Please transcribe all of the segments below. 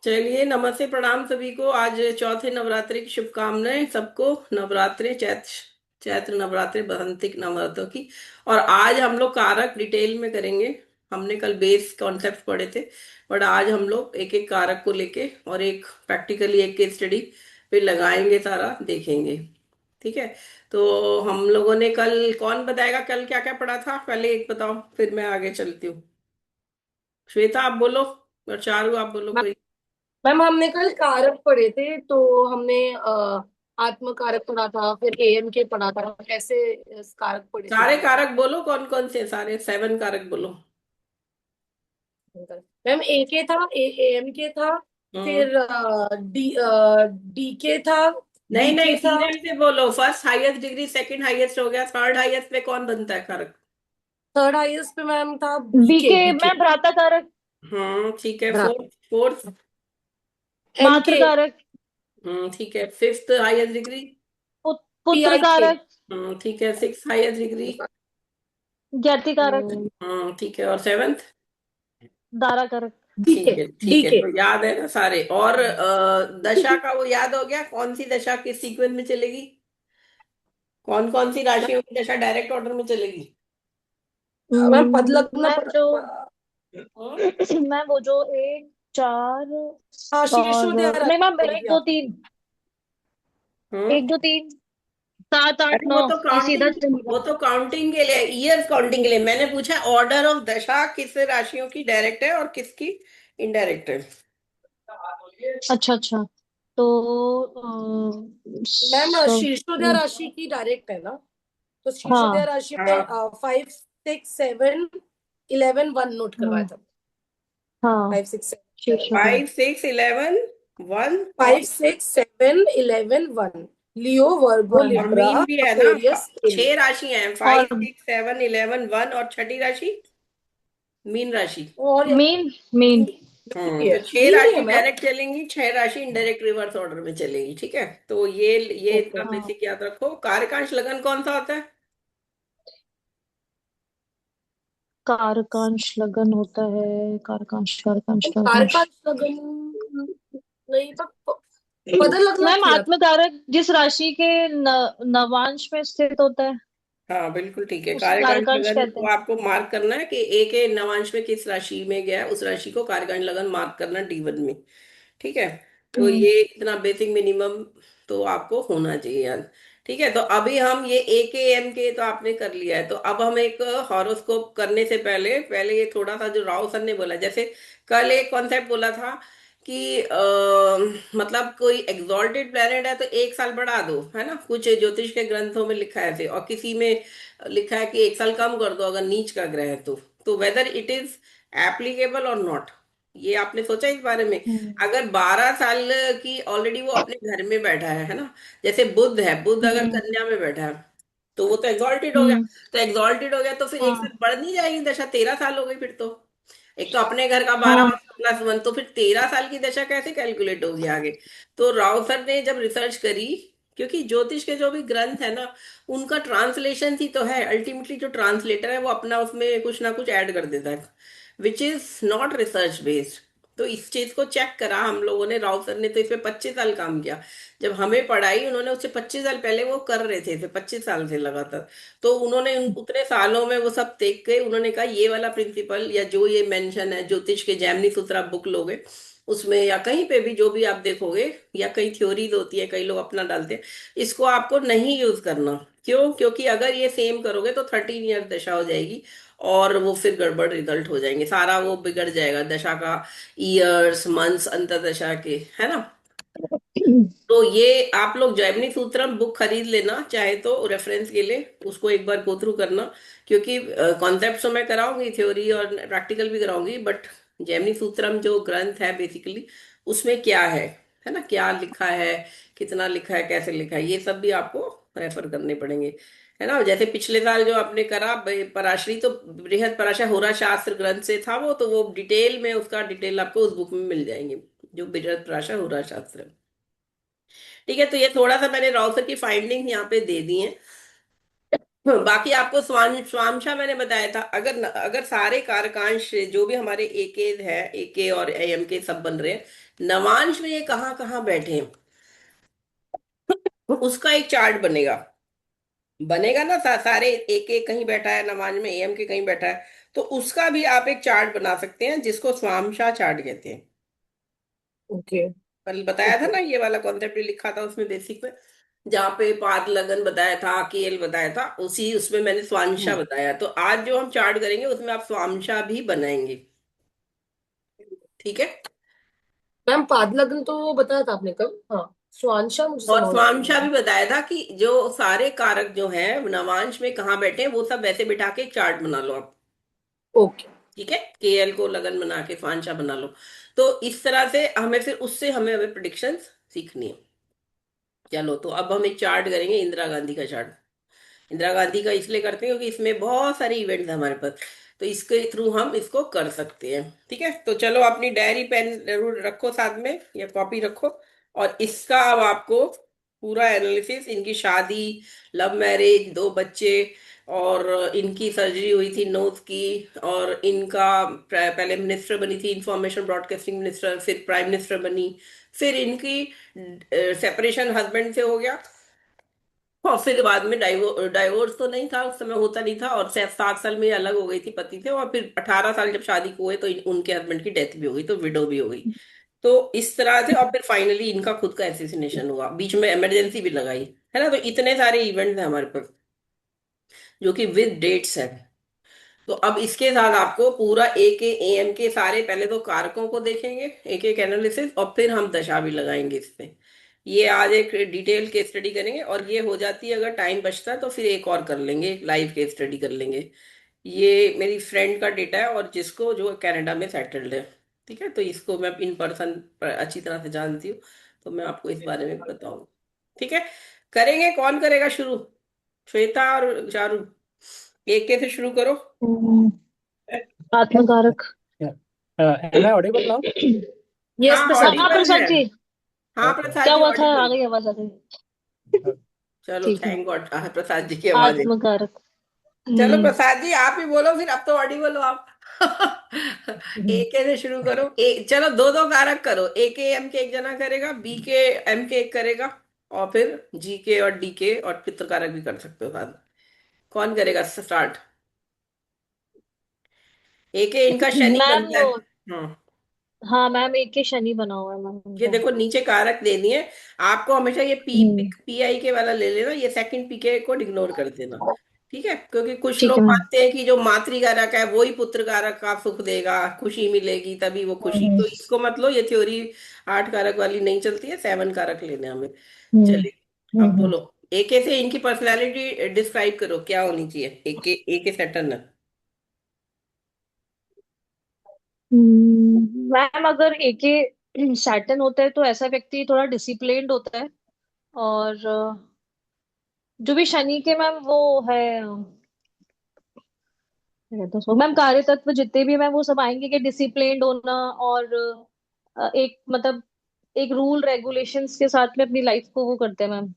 चलिए, नमस्ते, प्रणाम सभी को। आज चौथे नवरात्रि की शुभकामनाएं सबको। नवरात्रि चैत्र नवरात्रि बसंतिक नवरात्रों की। और आज हम लोग कारक डिटेल में करेंगे। हमने कल बेस कॉन्सेप्ट पढ़े थे, बट आज हम लोग एक एक कारक को लेके और एक प्रैक्टिकली एक केस स्टडी पे लगाएंगे, सारा देखेंगे। ठीक है। तो हम लोगों ने कल, कौन बताएगा कल क्या क्या पढ़ा था? पहले एक बताओ, फिर मैं आगे चलती हूँ। श्वेता आप बोलो, और चारू आप बोलो कोई। मैम हमने कल कारक पढ़े थे तो हमने आत्म कारक पढ़ा था, फिर एएम के पढ़ा था, ऐसे कारक पढ़े थे सारे हमने कल। कारक बोलो, कौन कौन से सारे 7 कारक बोलो। मैम ए के था, एएम के था, हम्म। फिर डी के था, नहीं बी नहीं, के था। सीरियल से बोलो। First highest degree, second highest हो गया, थर्ड हाईएस्ट पे कौन बनता है कारक? थर्ड हाईएस्ट पे मैम था बीके, बीके बीके में भ्राता कारक। ठीक है। भ्राता। फोर्थ फोर्थ एन मातृ के, कारक। ठीक है। Fifth highest degree. पी पुत्र आई के, कारक। ठीक है। Six highest degree. ज्ञाति कारक। ठीक है। और सेवन्थ? दारा कारक। डी के, ठीक है, डी ठीक है। के। तो याद है ना सारे? और दशा का वो याद हो गया, कौन सी दशा किस सीक्वेंस में चलेगी? कौन कौन सी राशियों की दशा डायरेक्ट ऑर्डर में चलेगी? मैम पद लग्न मैं जो हम्म? मैं वो जो एक चार हाँ, और शीर्षोदय नहीं राशि मैम, बोली थी एक दो आपने। तीन, हम्म। एक दो तीन, सात आठ अरे नौ, वो तो ये सीधा काउंटिंग, चलेगा। वो तो काउंटिंग के लिए, ईयर्स काउंटिंग के लिए। मैंने पूछा ऑर्डर ऑफ दशा किस राशियों की डायरेक्ट है और किसकी इनडायरेक्ट है। अच्छा अच्छा। तो मैम सब। शीर्षोदय राशि की डायरेक्ट है ना? तो शीर्षोदय हाँ राशि में हाँ। 5 6 7 11 1 नोट करवाया हाँ था। हाँ। 5 6 7 11 शीर्षोदय। 5 6 11 1 और 5 6 7 11 1। लियो, वर्गो, वन। और लिब्रा, मीन भी है ना। अक्वेरियस, एरी। 6 राशियां हैं, और 5 6 7 11 1, और छठी राशि मीन राशि। और यहाँ मीन। मीन। भी है, तो छह मीन ही है राशि मैम। डायरेक्ट चलेंगी, 6 राशि इनडायरेक्ट रिवर्स ऑर्डर में चलेगी। ठीक है। तो ये ओके। इतना हाँ। बेसिक याद रखो। कार्यकांश लगन कौन सा होता है? कारकांश लगन होता है। कारकांश कारकांश कारकांश। कारका लगन नहीं, पर पदल लगना मैम किया था। आत्मकारक जिस राशि के नवांश में स्थित होता है हाँ बिल्कुल ठीक है। उसे कार्यकांश कारकांश लगन कहते को हैं। आपको मार्क करना है कि एक एक नवांश में किस राशि में गया है, उस राशि को कार्यकांश लगन मार्क करना D1 में। ठीक है। तो हम्म। ये इतना बेसिक मिनिमम तो आपको होना चाहिए यार। ठीक है। तो अभी हम ये AKM के तो आपने कर लिया है, तो अब हम एक हॉरोस्कोप करने से पहले पहले ये थोड़ा सा जो राव सर ने बोला, जैसे कल एक कॉन्सेप्ट बोला था कि मतलब कोई एग्जॉल्टेड प्लेनेट है तो 1 साल बढ़ा दो, है ना? कुछ ज्योतिष के ग्रंथों में लिखा है ऐसे, और किसी में लिखा है कि 1 साल कम कर दो अगर नीच का ग्रह है तो वेदर इट इज एप्लीकेबल और नॉट। ये आपने सोचा इस बारे में? हम्म। अगर 12 साल की ऑलरेडी वो अपने घर में बैठा है ना, जैसे बुध है, बुध अगर हम्म। कन्या में बैठा है तो वो तो एग्जॉल्टेड हो गया। हम्म। तो एग्जॉल्टेड हो गया तो फिर 1 साल हाँ बढ़ नहीं जाएगी दशा? 13 साल हो गई फिर तो। एक तो अपने घर का बारह हाँ। प्लस वन, तो फिर 13 साल की दशा कैसे कैलकुलेट होगी आगे? तो राव सर ने जब रिसर्च करी, क्योंकि ज्योतिष के जो भी ग्रंथ है ना, उनका ट्रांसलेशन ही तो है अल्टीमेटली। जो ट्रांसलेटर है वो अपना उसमें कुछ ना कुछ ऐड कर देता है, which is not research based. तो इस चीज को चेक करा हम लोगों ने। राव सर ने तो इस पे 25 साल काम किया। जब हमें पढ़ाई उन्होंने, उससे 25 साल पहले वो कर रहे थे, इसे 25 साल से लगातार। तो उन्होंने उतने सालों में वो सब देख के उन्होंने कहा ये वाला प्रिंसिपल, या जो ये मेंशन है ज्योतिष के जैमिनी सूत्र आप बुक लोगे उसमें, या कहीं पे भी जो भी आप देखोगे, या कई थ्योरीज होती है, कई लोग अपना डालते हैं, इसको आपको नहीं यूज करना। क्यों? क्योंकि अगर ये सेम करोगे तो 13 ईयर दशा हो जाएगी, और वो फिर गड़बड़ रिजल्ट हो जाएंगे, सारा वो बिगड़ जाएगा दशा का। ईयर्स, मंथ्स, अंतर्दशा के, है ना? तो ये आप लोग जैमिनी सूत्रम बुक खरीद लेना चाहे तो रेफरेंस के लिए, उसको एक बार गो थ्रू करना। क्योंकि कॉन्सेप्ट तो मैं कराऊंगी, थ्योरी और प्रैक्टिकल भी कराऊंगी, बट जैमिनी सूत्रम जो ग्रंथ है बेसिकली, उसमें क्या है ना, क्या लिखा है, कितना लिखा है, कैसे लिखा है, ये सब भी आपको रेफर करने पड़ेंगे, है ना? जैसे पिछले साल जो आपने करा पराशरी, तो बृहद पराशर होरा शास्त्र ग्रंथ से था वो, तो वो डिटेल में, उसका डिटेल आपको उस बुक में मिल जाएंगे, जो बृहद पराशर होरा शास्त्र है। ठीक है। तो ये थोड़ा सा मैंने राव सर की फाइंडिंग यहाँ पे दे दी है। बाकी आपको स्वांशा मैंने बताया था। अगर सारे कारकांश जो भी हमारे एके है, एके और एम के सब बन रहे हैं, नवांश में ये कहाँ कहाँ बैठे हैं, उसका एक चार्ट बनेगा। बनेगा ना, सारे एक एक कहीं बैठा है नवांश में, एम के कहीं बैठा है, तो उसका भी आप एक चार्ट बना सकते हैं, जिसको स्वांशा चार्ट कहते हैं। ओके। कल बताया था ओके। ना, ये वाला कॉन्सेप्ट भी लिखा था उसमें बेसिक में, जहाँ पे पाद लगन बताया था, केल बताया था, उसी उसमें मैंने स्वांशा बताया। तो आज जो हम चार्ट करेंगे उसमें आप स्वांशा भी बनाएंगे। ठीक है। मैम पादलगन तो बताया था आपने कब? हाँ, स्वांशा मुझे और समझ स्वांशा भी नहीं। बताया था कि जो सारे कारक जो हैं नवांश में कहाँ बैठे हैं, वो सब वैसे बिठा के एक चार्ट बना लो आप। ओके। ठीक है, केएल को लगन बना के स्वांशा बना लो। तो इस तरह से हमें फिर उससे हमें हमें प्रिडिक्शंस सीखनी है। चलो, तो अब हम एक चार्ट करेंगे, इंदिरा गांधी का चार्ट। इंदिरा गांधी का इसलिए करते हैं क्योंकि इसमें बहुत सारे इवेंट्स हैं हमारे पास, तो इसके थ्रू हम इसको कर सकते हैं। ठीक है, तो चलो अपनी डायरी पेन जरूर रखो साथ में, या कॉपी रखो। और इसका अब आपको पूरा एनालिसिस, इनकी शादी, लव मैरिज, दो बच्चे, और इनकी सर्जरी हुई थी नोज की, और इनका पहले मिनिस्टर बनी थी, इंफॉर्मेशन ब्रॉडकास्टिंग मिनिस्टर, फिर प्राइम मिनिस्टर बनी, फिर इनकी सेपरेशन हस्बैंड से हो गया, और फिर बाद में डाइवोर्स तो नहीं था, उस समय होता नहीं था, और 7 साल में ये अलग हो गई थी पति से, और फिर 18 साल जब शादी को हुए तो उनके हस्बैंड की डेथ भी हो गई, तो विडो भी हो गई। तो इस तरह से, और फिर फाइनली इनका खुद का एसेसिनेशन हुआ, बीच में इमरजेंसी भी लगाई, है ना। तो इतने सारे इवेंट्स हैं हमारे पास जो कि विद डेट्स है। तो अब इसके साथ आपको पूरा एक एम के सारे, पहले तो कारकों को देखेंगे एक एक एनालिसिस, और फिर हम दशा भी लगाएंगे इस पे। ये आज एक डिटेल केस स्टडी करेंगे, और ये हो जाती है, अगर टाइम बचता है तो फिर एक और कर लेंगे, लाइव केस स्टडी कर लेंगे। ये मेरी फ्रेंड का डेटा है, और जिसको जो कनाडा में सेटल्ड है। ठीक है, तो इसको मैं इन पर्सन अच्छी तरह से जानती हूँ, तो मैं आपको इस बारे में बताऊँ। ठीक है, करेंगे, कौन करेगा शुरू? श्वेता और चारू, एक के से शुरू करो। हम्म, आत्मकारक। Am I audible now? Yes हाँ, प्रसाद हाँ जी। ऑडिबल प्रसाद है। जी। हाँ ओके। प्रसाद क्या जी हुआ था, आ ऑडिबल। गई आवाज, आ गई। चलो, ठीक है। थैंक गॉड प्रसाद जी की आवाज है। आत्मकारक। चलो हम्म। प्रसाद जी आप ही बोलो फिर, अब तो ऑडिबल हो आप। ए के से शुरू करो। चलो दो दो कारक करो, ए के एम के एक जना करेगा, बी के एम के एक करेगा, और फिर जी के और डी के और पितृ कारक भी कर सकते हो साथ में। कौन करेगा स्टार्ट? ए के इनका शनि मैम बनता है। हाँ, हाँ मैम, एक के शनि बना हुआ है मैम ये उनका। देखो नीचे कारक दे दिए। आपको हमेशा ये हम्म। पी आई के वाला ले लेना, ये सेकंड पी के को इग्नोर कर देना। ठीक है, क्योंकि कुछ ठीक लोग है मैम। मानते हैं कि जो मातृकारक है वही पुत्र कारक का सुख देगा, खुशी मिलेगी तभी वो खुशी, हम्म। तो इसको मत लो, ये थ्योरी 8 कारक वाली नहीं चलती है, 7 कारक लेने हमें। हम्म। चलिए, अब बोलो। एके से इनकी पर्सनालिटी डिस्क्राइब करो, क्या होनी चाहिए एके सैटर्न। मैम अगर एक ही सैटर्न होता है तो ऐसा व्यक्ति थोड़ा डिसिप्लिन्ड होता है। और जो भी शनि के मैम वो है, क्या कहते हैं उसको मैम, कार्य तत्व जितने भी मैम वो सब आएंगे कि डिसिप्लिन्ड होना, और एक मतलब एक रूल रेगुलेशंस के साथ में अपनी लाइफ को वो करते हैं मैम।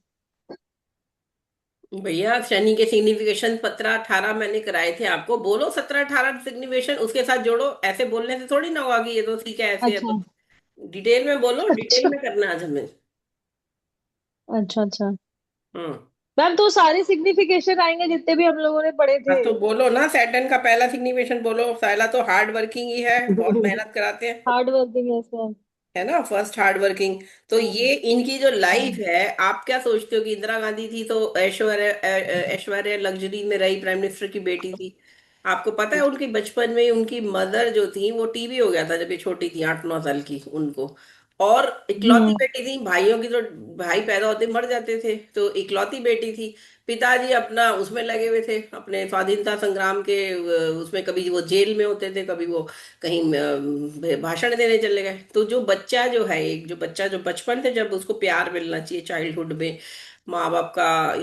भैया शनि के सिग्निफिकेशन 17 18 मैंने कराए थे आपको, बोलो 17 18 सिग्निफिकेशन उसके साथ जोड़ो, ऐसे बोलने से थोड़ी ना होगा कि ये तो ठीक है ऐसे है अच्छा। तो। डिटेल में बोलो, डिटेल अच्छा। में करना है आज हमें। अच्छा अच्छा। हम्म। मैम तो सारे सिग्निफिकेशन आएंगे जितने भी हम लोगों ने पढ़े हाँ थे। तो बोलो ना, सैटर्न का पहला सिग्निफिकेशन बोलो। पहला तो हार्ड वर्किंग ही है, बहुत मेहनत कराते हैं, हार्ड वर्किंग है सर। है ना, फर्स्ट हार्ड वर्किंग। तो ये इनकी जो लाइफ है, आप क्या सोचते हो कि इंदिरा गांधी थी तो ऐश्वर्य ऐश्वर्य लग्जरी में रही, प्राइम मिनिस्टर की बेटी थी। आपको पता है उनकी बचपन में उनकी मदर जो थी वो टीबी हो गया था जब ये छोटी थी, 8 9 साल की उनको। और इकलौती हम्म। बेटी थी, भाइयों की तो भाई पैदा होते मर जाते थे, तो इकलौती बेटी थी। पिताजी अपना उसमें लगे हुए थे, अपने स्वाधीनता संग्राम के उसमें, कभी वो जेल में होते थे, कभी वो कहीं भाषण देने चले गए। तो जो बच्चा जो है, एक जो बच्चा जो बचपन से जब उसको प्यार मिलना चाहिए चाइल्डहुड में, माँ बाप का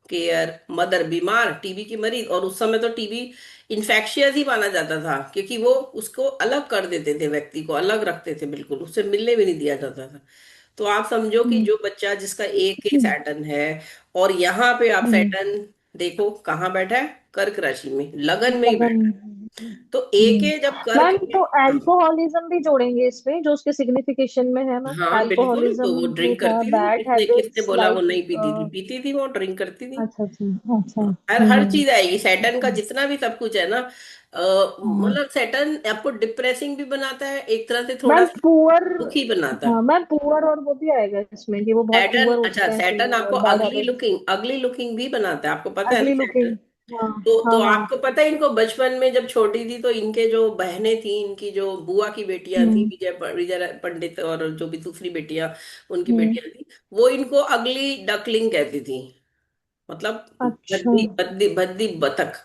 केयर, मदर बीमार टीबी की मरीज, और उस समय तो टीबी इन्फेक्शियस ही माना जाता था, क्योंकि वो उसको अलग कर देते थे, व्यक्ति को अलग रखते थे, बिल्कुल उससे मिलने भी नहीं दिया जाता था। तो आप समझो कि हम्म। जो बच्चा जिसका एक ही सैटर्न है, और यहाँ पे आप हम्म। सैटर्न देखो कहाँ बैठा है, कर्क राशि में, लगन में ही लगन। बैठा है। तो एके जब कर्क मैम में, तो हाँ, अल्कोहलिज्म भी जोड़ेंगे इसमें जो उसके सिग्निफिकेशन में है मैम? हाँ बिल्कुल, तो वो अल्कोहलिज्म भी ड्रिंक था, करती थी, बैड किसने किसने हैबिट्स बोला वो लाइक। नहीं पीती थी? पीती थी, वो ड्रिंक करती थी। अच्छा अच्छा अच्छा। हर हर चीज आएगी, सैटर्न का अच्छा। जितना भी सब कुछ है ना, हाँ मतलब सैटर्न आपको डिप्रेसिंग भी बनाता है, एक तरह से थोड़ा मैम सा पुअर। दुखी बनाता हाँ है। मैम पुअर और वो भी आएगा इसमें कि वो बहुत सैटर्न, पुअर अच्छा होते हैं सैटर्न फिर आपको और बैड अगली हैबिट्स। लुकिंग, अगली लुकिंग भी बनाता है, आपको पता है ना अगली सैटर्न। लुकिंग। हाँ तो हाँ हाँ। आपको पता है, इनको बचपन में जब छोटी थी तो इनके जो बहनें थी, इनकी जो बुआ की बेटियां थी, हम्म विजय पंडित, और जो भी दूसरी बेटियां उनकी हम्म। बेटियां थी, वो इनको अगली डकलिंग कहती थी। मतलब अच्छा। भद्दी भद्दी भद्दी बतख,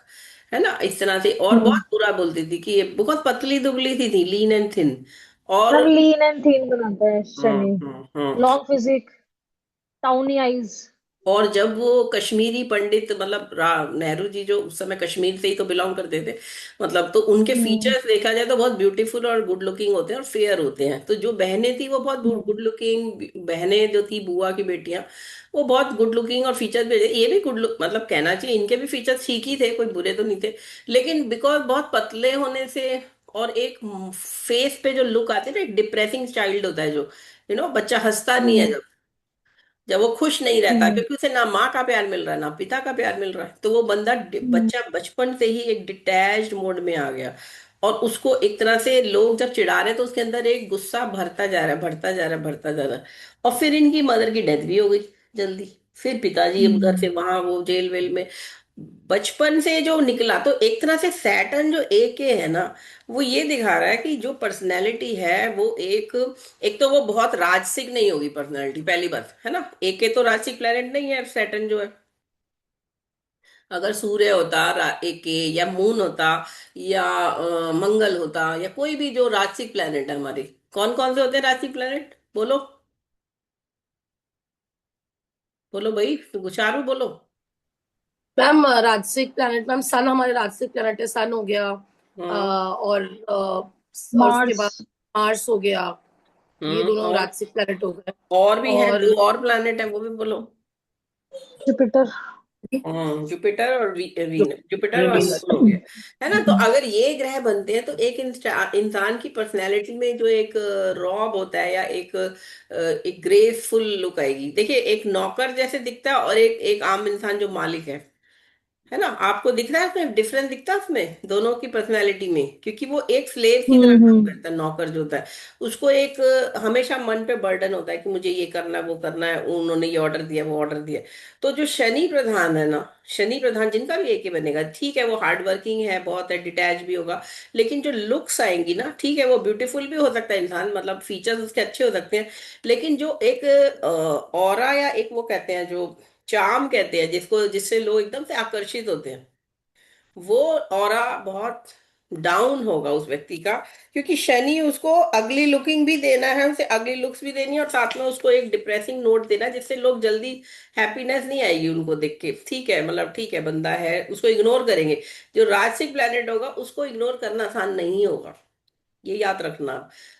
है ना, इस तरह से, और हम्म। बहुत बुरा बोलती थी कि ये बहुत पतली दुबली सी थी, लीन एंड थिन। और मैम लीन एंड थीन बनाता है शनि। हम्म। Long physique, tawny eyes. और जब वो कश्मीरी पंडित, मतलब नेहरू जी जो उस समय कश्मीर से ही तो बिलोंग करते थे, मतलब, तो उनके हम्म फीचर्स देखा जाए तो बहुत ब्यूटीफुल और गुड लुकिंग होते हैं और फेयर होते हैं। तो जो बहनें थी वो बहुत हम्म गुड लुकिंग बहनें जो थी, बुआ की बेटियां, वो बहुत गुड लुकिंग, और फीचर्स भी, ये भी गुड लुक, मतलब कहना चाहिए इनके भी फीचर्स ठीक ही थे, कोई बुरे तो नहीं थे। लेकिन बिकॉज बहुत पतले होने से, और एक फेस पे जो लुक आती है ना, एक डिप्रेसिंग चाइल्ड होता है जो, बच्चा हंसता नहीं है हम्म जब वो खुश नहीं रहता, हम्म क्योंकि उसे ना माँ का प्यार मिल रहा है ना पिता का प्यार मिल रहा है, तो वो बंदा हम्म बच्चा बचपन से ही एक डिटैच्ड मोड में आ गया। और उसको एक तरह से लोग जब चिढ़ा रहे हैं तो उसके अंदर एक गुस्सा भरता जा रहा है, भरता जा रहा है, भरता जा रहा है। और फिर इनकी मदर की डेथ भी हो गई जल्दी। फिर पिताजी अब उधर से हम्म वहां वो जेल वेल में, बचपन से जो निकला, तो एक तरह से सैटर्न जो एके है ना, वो ये दिखा रहा है कि जो पर्सनैलिटी है वो एक, एक तो वो बहुत राजसिक नहीं होगी पर्सनैलिटी, पहली बात है ना, एके तो राजसिक प्लेनेट नहीं है सैटर्न जो है। अगर सूर्य होता एके, या मून होता, या मंगल होता, या कोई भी जो राजसिक प्लेनेट है हमारे, कौन कौन से होते हैं राजसिक प्लेनेट, बोलो, बोलो भाई, गुचारू बोलो। मैम राजसिक प्लैनेट, मैम सन हमारे राजसिक प्लैनेट है, सन हो गया। हम्म और उसके मार्स। बाद मार्स हो गया। ये दोनों और राजसिक प्लैनेट हो गए। और भी हैं और दो और प्लैनेट है, वो भी बोलो। जुपिटर। जुपिटर और जुपिटर और वीनस। नेपच्यून हो गया, है ना। तो अगर ये ग्रह बनते हैं तो एक इंसान की पर्सनैलिटी में जो एक रॉब होता है, या एक ग्रेसफुल लुक आएगी। देखिए, एक नौकर जैसे दिखता है, और एक एक आम इंसान जो मालिक है ना, आपको दिख रहा है उसमें डिफरेंस, दिखता है उसमें दोनों की पर्सनैलिटी में, क्योंकि वो एक स्लेव की तरह काम हम्म। करता है, नौकर जो होता है, उसको एक हमेशा मन पे बर्डन होता है कि मुझे ये करना है, वो करना है, उन्होंने ये ऑर्डर दिया, वो ऑर्डर दिया। तो जो शनि प्रधान है ना, शनि प्रधान जिनका भी एक ही बनेगा, ठीक है, वो हार्ड वर्किंग है, बहुत है, डिटैच भी होगा, लेकिन जो लुक्स आएंगी ना, ठीक है, वो ब्यूटीफुल भी हो सकता है इंसान, मतलब फीचर्स उसके अच्छे हो सकते हैं, लेकिन जो एक ऑरा, या एक वो कहते हैं जो चार्म कहते हैं जिसको, जिससे लोग एकदम से आकर्षित होते हैं, वो ऑरा बहुत डाउन होगा उस व्यक्ति का। क्योंकि शनि उसको अगली लुकिंग भी देना है, उसे अगली लुक्स भी देनी है, और साथ में उसको एक डिप्रेसिंग नोट देना है, जिससे लोग जल्दी हैप्पीनेस नहीं आएगी उनको देख के, ठीक है, मतलब ठीक है बंदा है, उसको इग्नोर करेंगे। जो राजसिक प्लैनेट होगा उसको इग्नोर करना आसान नहीं होगा, ये याद रखना।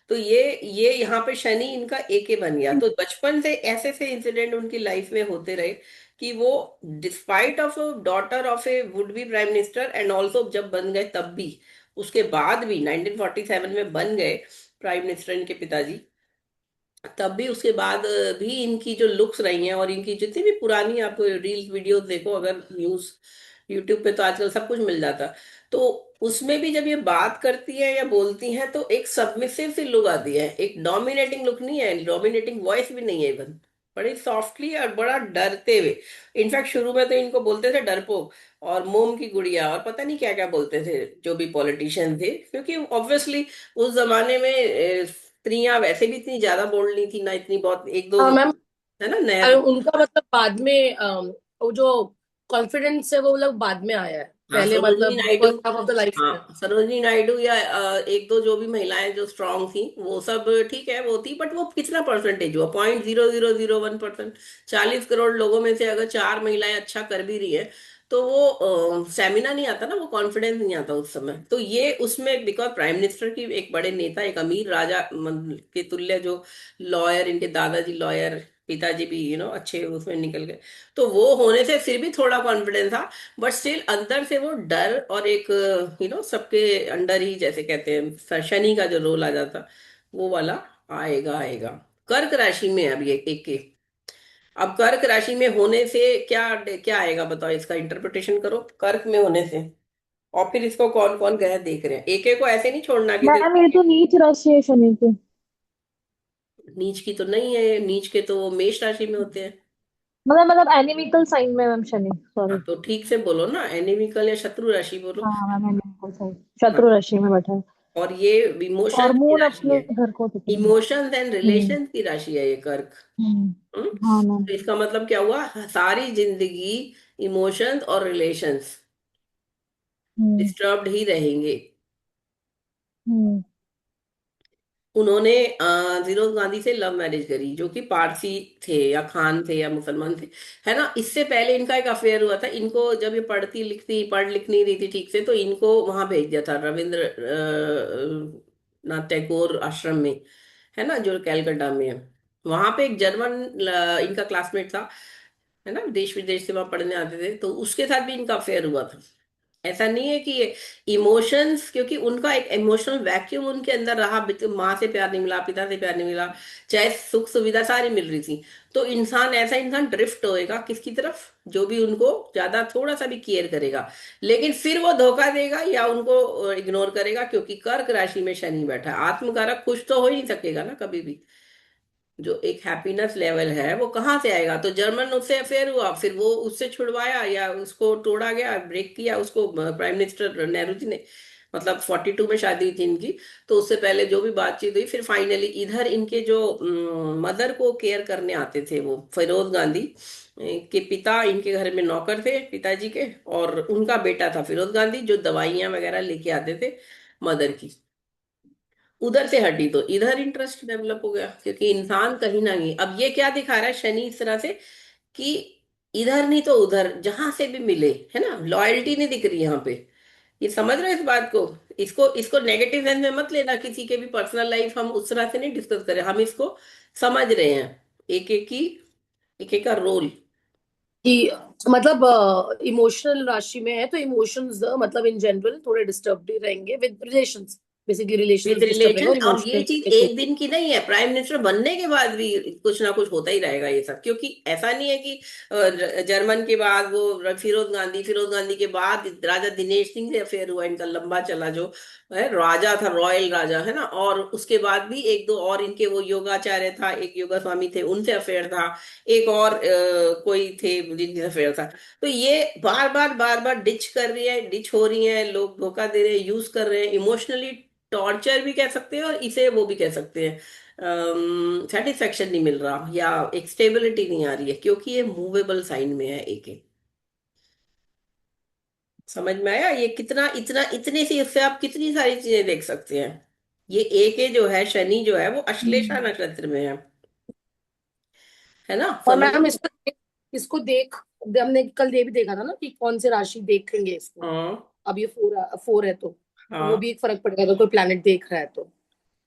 तो ये यहाँ पे शनि इनका एके बन गया, तो बचपन से ऐसे ऐसे इंसिडेंट उनकी लाइफ में होते रहे कि वो, despite of daughter of A would be prime minister, and also जब बन गए तब भी, उसके बाद भी 1947 में बन गए प्राइम मिनिस्टर इनके पिताजी, तब भी उसके बाद भी इनकी जो लुक्स रही हैं, और इनकी जितनी भी पुरानी आप रील्स वीडियोस देखो, अगर न्यूज यूट्यूब पे तो आजकल सब कुछ मिल जाता है, तो उसमें भी जब ये बात करती है या बोलती हैं तो एक सबमिसिव सी लुक आती है, एक डोमिनेटिंग लुक नहीं है, डोमिनेटिंग वॉइस भी नहीं है इवन, बड़ी सॉफ्टली और बड़ा डरते हुए। इनफैक्ट शुरू में तो इनको बोलते थे डरपोक, और मोम की गुड़िया, और पता नहीं क्या क्या बोलते थे जो भी पॉलिटिशियन थे, क्योंकि ऑब्वियसली उस जमाने में स्त्रियां वैसे भी इतनी ज्यादा बोल्ड नहीं थी ना, इतनी बहुत एक दो, हाँ मैम। है ना, नया। उनका मतलब बाद में वो जो कॉन्फिडेंस है वो मतलब बाद में आया है। हाँ, पहले सरोजिनी मतलब Naidu, first half of the life में। हाँ सरोजिनी नायडू, या एक दो जो भी महिलाएं जो स्ट्रांग थी, वो सब ठीक है, वो थी, बट वो कितना परसेंटेज हुआ, 0.0001%। 40 करोड़ लोगों में से अगर चार महिलाएं अच्छा कर भी रही है, तो वो स्टेमिना नहीं आता ना, वो कॉन्फिडेंस नहीं आता उस समय। तो ये उसमें, बिकॉज प्राइम मिनिस्टर की एक बड़े नेता, एक अमीर राजा के तुल्य जो लॉयर, इनके दादाजी लॉयर पिताजी भी अच्छे उसमें निकल गए। तो वो होने से फिर भी थोड़ा कॉन्फिडेंस था, बट स्टिल अंदर से वो डर और एक सबके अंडर ही, जैसे कहते हैं शनि का जो रोल आ जाता, वो वाला आएगा आएगा। कर्क राशि में है अभी एक के। अब कर्क राशि में होने से क्या क्या आएगा बताओ, इसका इंटरप्रिटेशन करो कर्क में होने से। और फिर इसको कौन कौन ग्रह देख रहे हैं, एक एक को ऐसे नहीं छोड़ना कि मैम ये तो नीच राशि है शनि की। नीच की तो नहीं है, नीच के तो मेष राशि में होते हैं। मतलब एनिमिकल साइन में मैम शनि, हाँ सॉरी। तो ठीक से बोलो ना, एनिमिकल या शत्रु राशि बोलो। हाँ मैम एनिमिकल साइन, हाँ, शत्रु राशि में बैठा है। और ये और इमोशंस की मून राशि अपने है। घर को दिख रहा है। Emotions and hmm. रिलेशंस की राशि है ये कर्क। हाँ मैम। तो इसका मतलब क्या हुआ, सारी जिंदगी इमोशंस और रिलेशंस हम्म। डिस्टर्ब्ड ही रहेंगे। हम्म। उन्होंने फिरोज गांधी से लव मैरिज करी, जो कि पारसी थे या खान थे या मुसलमान थे, है ना। इससे पहले इनका एक अफेयर हुआ था। इनको जब ये पढ़ लिख नहीं रही थी ठीक से, तो इनको वहां भेज दिया था रविंद्र नाथ टैगोर आश्रम में, है ना, जो कैलकाटा में है। वहां पे एक जर्मन इनका क्लासमेट था, है ना, देश विदेश से वहां पढ़ने आते थे, तो उसके साथ भी इनका अफेयर हुआ था। ऐसा नहीं है कि ये इमोशंस, क्योंकि उनका एक इमोशनल वैक्यूम उनके अंदर रहा, माँ से प्यार नहीं मिला, पिता से प्यार नहीं मिला, चाहे सुख सुविधा सारी मिल रही थी। तो इंसान, ऐसा इंसान ड्रिफ्ट होएगा किसकी तरफ, जो भी उनको ज्यादा थोड़ा सा भी केयर करेगा, लेकिन फिर वो धोखा देगा या उनको इग्नोर करेगा, क्योंकि कर्क राशि में शनि बैठा है। आत्मकारक खुश तो हो ही नहीं सकेगा ना कभी भी। जो एक हैप्पीनेस लेवल है वो कहाँ से आएगा। तो जर्मन उससे अफेयर हुआ, फिर वो उससे छुड़वाया या उसको तोड़ा गया, ब्रेक किया उसको प्राइम मिनिस्टर नेहरू जी ने। मतलब 42 में शादी हुई थी इनकी, तो उससे पहले जो भी बातचीत हुई, फिर फाइनली इधर इनके जो मदर को केयर करने आते थे, वो फिरोज गांधी के पिता इनके घर में नौकर थे पिताजी के, और उनका बेटा था फिरोज गांधी, जो दवाइयां वगैरह लेके आते थे मदर की। उधर से हटी तो इधर इंटरेस्ट डेवलप हो गया, क्योंकि इंसान कहीं ना कहीं, अब ये क्या दिखा रहा है शनि इस तरह से कि इधर नहीं तो उधर, जहां से भी मिले, है ना, लॉयल्टी नहीं दिख रही यहाँ पे। ये समझ रहे हो इस बात को। इसको इसको नेगेटिव सेंस में मत लेना, किसी के भी पर्सनल लाइफ हम उस तरह से नहीं डिस्कस करें, हम इसको समझ रहे हैं, एक एक की, एक एक का रोल। कि मतलब इमोशनल राशि में है तो इमोशंस मतलब इन जनरल थोड़े डिस्टर्ब रहेंगे with relations, basically with relations disturb रहेगा रिलेशन, और और ये इमोशनल चीज रिलेशन। एक दिन की नहीं है, प्राइम मिनिस्टर बनने के बाद भी कुछ ना कुछ होता ही रहेगा ये सब। क्योंकि ऐसा नहीं है कि जर्मन के बाद वो फिरोज गांधी के बाद राजा दिनेश सिंह से अफेयर हुआ इनका, लंबा चला, जो है राजा था, रॉयल राजा, है ना। और उसके बाद भी एक दो और इनके, वो योगाचार्य था, एक योगा स्वामी थे, उनसे अफेयर था। एक और कोई थे जिनसे अफेयर था। तो ये बार बार डिच कर रही है, डिच हो रही है, लोग धोखा दे रहे हैं, यूज कर रहे हैं, इमोशनली टॉर्चर भी कह सकते हैं, और इसे वो भी कह सकते हैं, सेटिस्फेक्शन नहीं मिल रहा या एक स्टेबिलिटी नहीं आ रही है, क्योंकि ये मूवेबल साइन में है एक एक। समझ में आया ये कितना, इतना इतने से इससे आप कितनी सारी चीजें देख सकते हैं। ये एक जो है शनि जो है वो अश्लेषा नक्षत्र में है ना, और समझ। मैम इसको देख, हमने कल ये भी देखा था ना कि कौन से राशि देखेंगे इसको। हाँ अब ये फोर फोर है तो वो हाँ भी एक फर्क पड़ेगा अगर कोई प्लैनेट देख रहा है तो।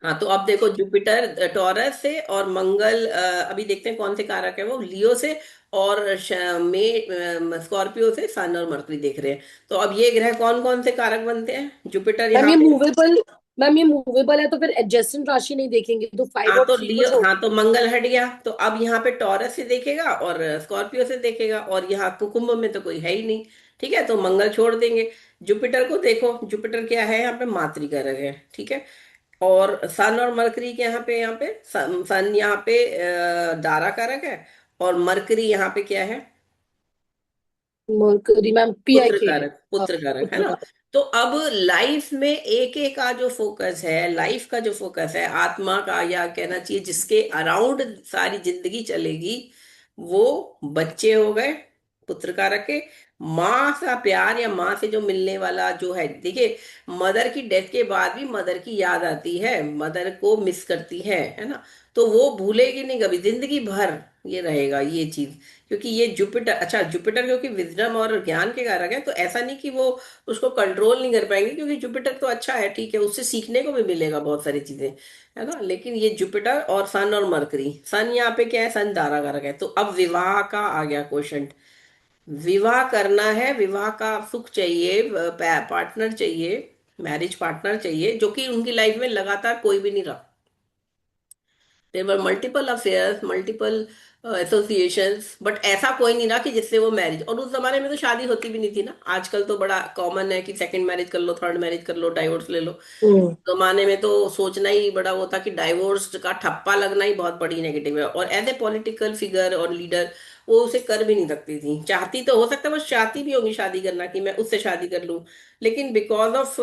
हाँ। तो अब देखो, जुपिटर टॉरस से, और मंगल अभी देखते हैं कौन से कारक है वो, लियो से, और स्कॉर्पियो से सन और मरकरी देख रहे हैं। तो अब ये ग्रह कौन कौन से कारक बनते हैं, जुपिटर मैम यहाँ ये पे। मूवेबल, मैम ये मूवेबल है तो फिर एडजेसेंट राशि नहीं देखेंगे तो फाइव हाँ और तो थ्री को लियो, छोड़। हाँ तो मंगल हट गया, तो अब यहाँ पे टॉरस से देखेगा और स्कॉर्पियो से देखेगा, और यहाँ कुंभ में तो कोई है ही नहीं। ठीक है, तो मंगल छोड़ देंगे। जुपिटर को देखो, जुपिटर क्या है, यहाँ पे मातृकारक है, ठीक है। और सन और मरकरी के यहाँ पे सन यहाँ पे दारा कारक है, और मरकरी यहाँ पे क्या है, मरकरी मैम पीआई पुत्र के है। कारक, पुत्र कारक, है पुत्र ना। का। तो अब लाइफ में एक एक का जो फोकस है, लाइफ का जो फोकस है, आत्मा का, या कहना चाहिए जिसके अराउंड सारी जिंदगी चलेगी, वो बच्चे हो गए पुत्र कारक के। माँ का प्यार या माँ से जो मिलने वाला जो है, देखिए, मदर की डेथ के बाद भी मदर की याद आती है, मदर को मिस करती है ना। तो वो भूलेगी नहीं कभी जिंदगी भर, ये रहेगा ये चीज। क्योंकि ये जुपिटर, अच्छा जुपिटर क्योंकि विजडम और ज्ञान के कारक है, तो ऐसा नहीं कि वो उसको कंट्रोल नहीं कर पाएंगे, क्योंकि जुपिटर तो अच्छा है, ठीक है, उससे सीखने को भी मिलेगा बहुत सारी चीजें, है ना। लेकिन ये जुपिटर और सन और मरकरी, सन यहाँ पे क्या है, सन तारा कारक है। तो अब विवाह का आ गया क्वेश्चन। विवाह करना है, विवाह का सुख चाहिए, पार्टनर चाहिए, मैरिज पार्टनर चाहिए, जो कि उनकी लाइफ में लगातार कोई भी नहीं रहा। There were multiple affairs, multiple associations, but ऐसा कोई नहीं रहा कि जिससे वो मैरिज, और उस जमाने में तो शादी होती भी नहीं थी ना। आजकल तो बड़ा कॉमन है कि सेकंड मैरिज कर लो, थर्ड मैरिज कर लो, डाइवोर्स ले लो। हम्म। जमाने में तो सोचना ही बड़ा वो था कि डाइवोर्स का ठप्पा लगना ही बहुत बड़ी नेगेटिव है, और एज ए पॉलिटिकल फिगर और लीडर वो उसे कर भी नहीं सकती थी। चाहती तो हो सकता है, वो चाहती भी होंगी शादी करना कि मैं उससे शादी कर लूं, लेकिन because of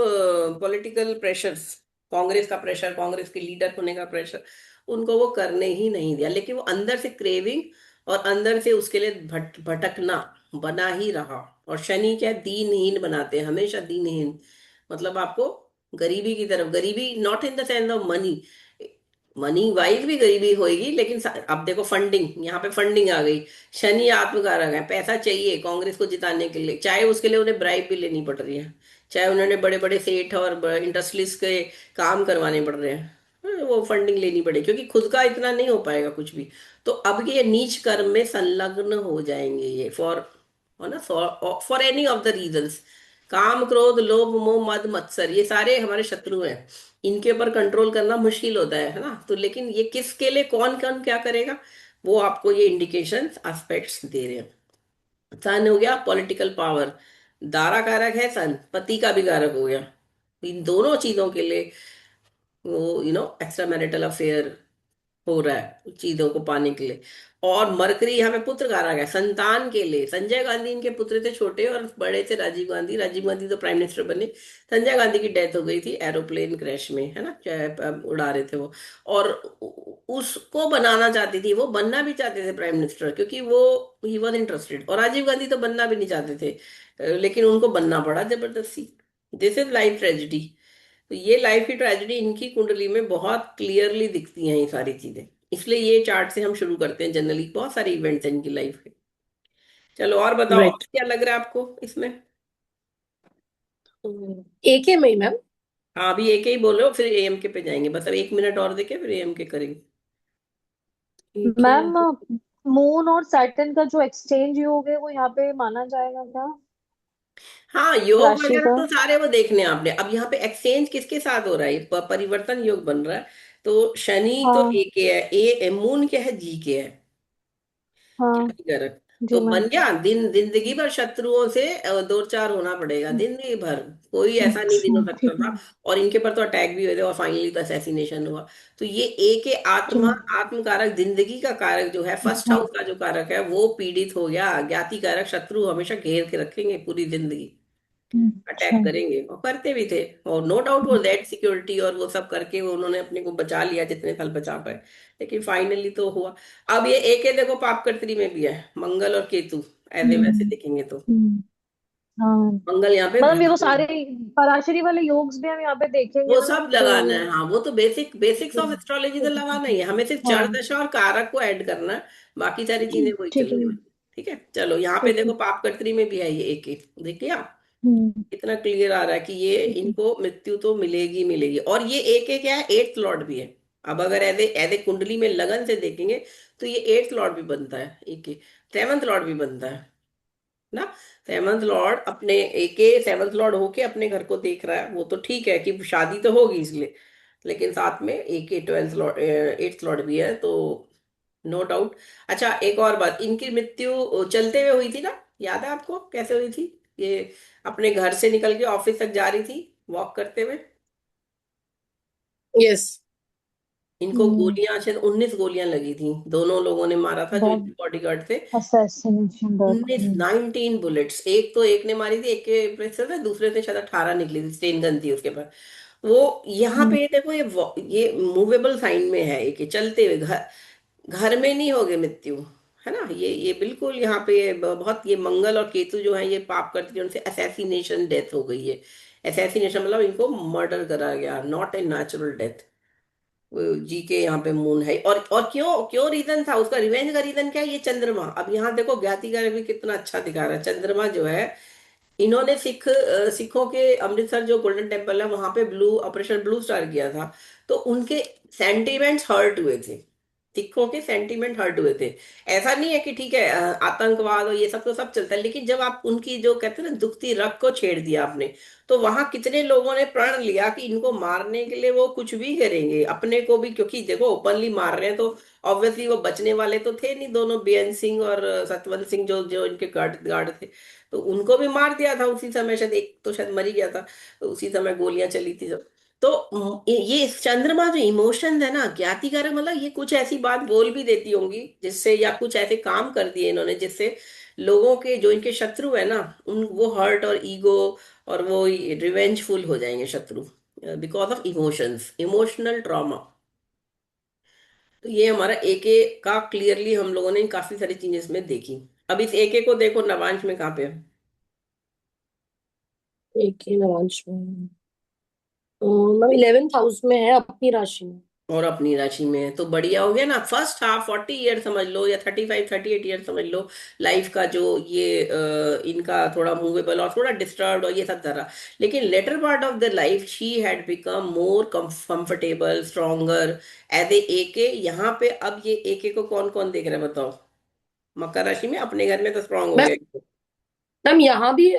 political pressures, Congress का प्रेशर, कांग्रेस के लीडर होने का प्रेशर, उनको वो करने ही नहीं दिया। लेकिन वो अंदर से क्रेविंग और अंदर से उसके लिए भटकना बना ही रहा। और शनि क्या है, दीनहीन बनाते हैं हमेशा, दीनहीन मतलब आपको गरीबी की तरफ, गरीबी not in the sense of money, money wise भी गरीबी होएगी, लेकिन अब देखो फंडिंग, यहाँ पे फंडिंग आ गई। शनि आत्मकारक है, पैसा चाहिए कांग्रेस को जिताने के लिए, चाहे उसके लिए उन्हें ब्राइब भी लेनी पड़ रही है, चाहे उन्होंने बड़े बड़े सेठ और इंडस्ट्रीज के काम करवाने पड़ रहे हैं, वो फंडिंग लेनी पड़ेगी, क्योंकि खुद का इतना नहीं हो पाएगा कुछ भी। तो अब ये नीच कर्म में संलग्न हो जाएंगे ये, फॉर, है ना, for any of the reasons. काम, क्रोध, लोभ, मोह, मद, मत्सर, ये सारे हमारे शत्रु हैं। इनके ऊपर कंट्रोल करना मुश्किल होता है ना। तो लेकिन ये किसके लिए कौन कौन क्या करेगा, वो आपको ये इंडिकेशन एस्पेक्ट्स दे रहे हैं। सन हो गया पॉलिटिकल पावर, दारा कारक है सन, पति का भी कारक हो गया। इन दोनों चीजों के लिए वो एक्स्ट्रा मैरिटल अफेयर हो रहा है चीजों को पाने के लिए। और मरकरी यहाँ पे पुत्र कारक है, संतान के लिए। संजय गांधी इनके पुत्र थे छोटे, और बड़े थे राजीव गांधी। राजीव गांधी तो प्राइम मिनिस्टर बने, संजय गांधी की डेथ हो गई थी एरोप्लेन क्रैश में, है ना, उड़ा रहे थे वो। और उसको बनाना चाहती थी, वो बनना भी चाहते थे प्राइम मिनिस्टर, क्योंकि वो ही वॉज इंटरेस्टेड। और राजीव गांधी तो बनना भी नहीं चाहते थे, लेकिन उनको बनना पड़ा जबरदस्ती। This is life tragedy. तो ये लाइफ की ट्रेजेडी इनकी कुंडली में बहुत क्लियरली दिखती हैं ये सारी चीजें। इसलिए ये चार्ट से हम शुरू करते हैं। जनरली बहुत सारे इवेंट्स हैं इनकी लाइफ के। चलो और बताओ, और राइट। क्या लग रहा है आपको इसमें। एक है मई मैम। हाँ अभी एक ही बोल रहे हो, फिर एएम के पे जाएंगे, बस अब 1 मिनट और देके फिर एएम के करेंगे। एक है मैम, मई। मून और सैटर्न का जो एक्सचेंज योग है वो यहाँ पे माना जाएगा क्या? हाँ योग राशि वगैरह का। तो सारे वो देखने हैं आपने। अब यहाँ पे एक्सचेंज किसके साथ हो रहा है, परिवर्तन योग बन रहा है। तो शनि तो हाँ। ए के है, ए मून क्या है, जी के है, हाँ। हानिकारक। जी तो मैम। बन गया, जिंदगी भर शत्रुओं से दो चार होना पड़ेगा, जिंदगी भर। कोई ऐसा नहीं दिन अच्छा हो सकता ठीक था। है। और इनके पर तो अटैक भी हुए थे, और फाइनली तो असैसिनेशन हुआ। तो ये एक के जी। आत्मा, आत्म कारक, जिंदगी का कारक जो है, फर्स्ट अच्छा। हाउस का जो कारक है वो पीड़ित हो गया। ज्ञाति कारक, शत्रु हमेशा घेर के रखेंगे पूरी जिंदगी, अच्छा। अटैक करेंगे, और करते भी थे। और नो डाउट वो जेड सिक्योरिटी और वो सब करके वो उन्होंने अपने को बचा लिया जितने साल बचा पाए। लेकिन फाइनली तो हुआ। अब ये एक है देखो, पापकर्त्री में भी है मंगल और केतु, ऐसे वैसे हम्म। देखेंगे तो हम्म। हाँ। मंगल यहाँ पे मतलब मेरे को वृषभ में। सारे पराशरी वाले योग्स भी हम यहाँ पे देखेंगे वो ना, सब तो। लगाना है, हाँ वो तो बेसिक्स ऑफ एस्ट्रोलॉजी तो लगाना ही है, हमें सिर्फ चर हाँ। दशा और कारक को ऐड करना है। बाकी सारी चीजें वही ठीक है। चलने वाली। ठीक है, चलो यहाँ पे ठीक है। देखो पापकर्त्री में भी है ये एक एक, देखिए हम्म। इतना क्लियर आ रहा है कि ये ठीक है। इनको मृत्यु तो मिलेगी मिलेगी। और ये एक एक क्या है, एट्थ लॉर्ड भी है। अब अगर एज ए कुंडली में लगन से देखेंगे तो ये एट्थ लॉर्ड भी बनता है, एक एक सेवंथ लॉर्ड भी बनता है ना। सेवंथ लॉर्ड अपने एक सेवंथ लॉर्ड होके अपने घर को देख रहा है, वो तो ठीक है कि शादी तो होगी इसलिए, लेकिन साथ में एक ट्वेल्थ लॉर्ड, एट्थ लॉर्ड भी है, तो नो डाउट। अच्छा एक और बात, इनकी मृत्यु चलते हुए हुई थी ना, याद है आपको कैसे हुई थी ये, अपने घर से निकल के ऑफिस तक जा रही थी वॉक करते हुए। यस। इनको गोलियां, शायद 19 गोलियां लगी थी, दोनों लोगों ने मारा था जो बहुत इनके बॉडीगार्ड थे। असैसिनेशन बहुत। 19 बुलेट्स, एक ने मारी थी, एक के प्रेशर में, दूसरे से शायद 18 निकली थी, स्टेन गन थी उसके पास। वो यहाँ हम्म। पे देखो, ये मूवेबल साइन में है, एक ये चलते हुए घर, घर में नहीं होगे मृत्यु, है ना। ये बिल्कुल यहाँ पे बहुत, ये मंगल और केतु जो है ये पाप करते हैं, उनसे असैसिनेशन डेथ हो गई है। असैसिनेशन मतलब इनको मर्डर करा गया, नॉट ए नेचुरल डेथ। जी के यहाँ पे मून है। और क्यों क्यों रीजन था उसका, रिवेंज का रीजन क्या है, ये चंद्रमा। अब यहाँ देखो ज्ञाति का भी कितना अच्छा दिखा रहा है, चंद्रमा जो है, इन्होंने सिखों के अमृतसर जो गोल्डन टेम्पल है वहां पे ब्लू ऑपरेशन ब्लू स्टार किया था, तो उनके सेंटिमेंट्स हर्ट हुए थे, सिखों के सेंटिमेंट हर्ट हुए थे। ऐसा नहीं है कि ठीक है आतंकवाद और ये सब तो सब चलता है, लेकिन जब आप उनकी जो कहते हैं ना दुखती रग को छेड़ दिया आपने, तो वहां कितने लोगों ने प्रण लिया कि इनको मारने के लिए वो कुछ भी करेंगे, अपने को भी, क्योंकि देखो ओपनली मार रहे हैं तो ऑब्वियसली वो बचने वाले तो थे नहीं, दोनों बेअंत सिंह और सतवंत सिंह जो जो इनके गार्ड गार्ड थे, तो उनको भी मार दिया था उसी समय, शायद एक तो शायद मर ही गया था, तो उसी समय गोलियां चली थी जब। तो ये चंद्रमा जो इमोशन है ना ज्ञातिकार, मतलब ये कुछ ऐसी बात बोल भी देती होंगी जिससे, या कुछ ऐसे काम कर दिए इन्होंने जिससे लोगों के जो इनके शत्रु है ना, उन वो हर्ट और ईगो और वो रिवेंजफुल हो जाएंगे शत्रु, because of emotions, emotional trauma. तो ये हमारा एके का क्लियरली हम लोगों ने काफी सारी चीजें इसमें देखी। अब इस एके को देखो नवांश में कहाँ पे है। एक ही नवांश में, मतलब 11th हाउस में है अपनी राशि में। और अपनी राशि में है तो बढ़िया हो गया ना। फर्स्ट हाफ 40 ईयर समझ लो, या 35 38 ईयर समझ लो लाइफ का, जो ये इनका थोड़ा मूवेबल और थोड़ा डिस्टर्ब और ये सब था, लेकिन latter part of the life she had become more comfortable stronger as a AK. यहाँ पे अब ये एके को कौन कौन देख रहा है बताओ, मकर राशि में अपने घर में तो स्ट्रांग हो मैम, गया। मैम यहाँ भी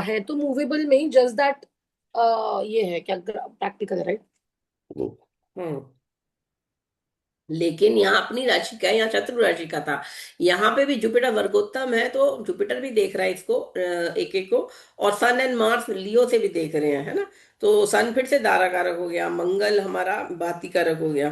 है तो मूवेबल में ही, जस्ट दैट ये है क्या, प्रैक्टिकल, राइट? हम्म। लेकिन यहाँ अपनी राशि का है, यहाँ शत्रु राशि का था। यहाँ पे भी जुपिटर वर्गोत्तम है, तो जुपिटर भी देख रहा है इसको, एक एक को। और सन एंड मार्स लियो से भी देख रहे हैं, है ना। तो सन फिर से दारा कारक हो गया, मंगल हमारा बाती कारक हो गया,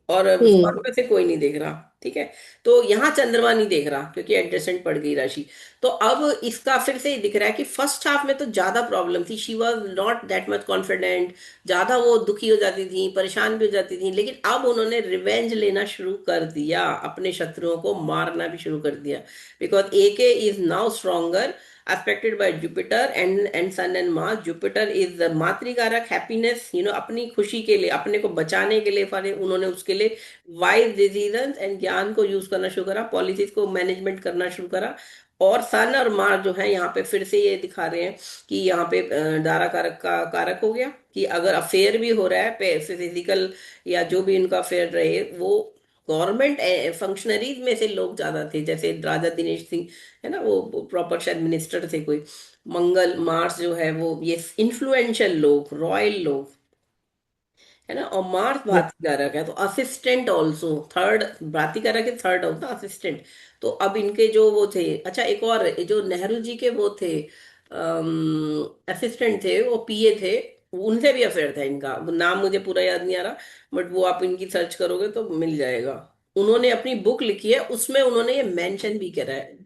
और हम्म। स्वामी में से कोई नहीं देख रहा। ठीक है। तो यहाँ चंद्रमा नहीं देख रहा क्योंकि एडजस्टेंट पड़ गई राशि। तो अब इसका फिर से दिख रहा है कि फर्स्ट हाफ में तो ज्यादा प्रॉब्लम थी, she was not that much confident, ज्यादा वो दुखी हो जाती थी, परेशान भी हो जाती थी, लेकिन अब उन्होंने रिवेंज लेना शुरू कर दिया, अपने शत्रुओं को मारना भी शुरू कर दिया, because AK is now stronger aspected by Jupiter and Sun and Mars. Jupiter is the मातृकारक हैप्पीनेस, अपनी खुशी के लिए, अपने को बचाने के लिए, फॉर उन्होंने उसके लिए वाइज डिसीजंस एंड ज्ञान को यूज करना शुरू करा, पॉलिसीज को मैनेजमेंट करना शुरू करा। और सन और मार्स जो है यहाँ पे फिर से ये दिखा रहे हैं कि यहाँ पे दारा कारक का कारक हो गया, कि अगर अफेयर भी हो रहा है फिजिकल, या जो भी इनका अफेयर रहे, वो गवर्नमेंट फंक्शनरीज में से लोग ज्यादा थे, जैसे राजा दिनेश सिंह है ना, वो प्रॉपर शायद मिनिस्टर थे कोई। मंगल मार्स जो है वो ये इन्फ्लुएंशियल लोग, रॉयल लोग, है ना। और मार्स भातिकारक है तो असिस्टेंट ऑल्सो, थर्ड भातिकारक है, थर्ड ऑफ द असिस्टेंट। तो अब इनके जो वो थे, अच्छा एक और जो नेहरू जी के वो थे असिस्टेंट थे, वो पीए थे, उनसे भी अफेयर था इनका, वो नाम मुझे पूरा याद नहीं आ रहा, बट वो आप इनकी सर्च करोगे तो मिल जाएगा। उन्होंने अपनी बुक लिखी है, उसमें उन्होंने ये मेंशन भी करा है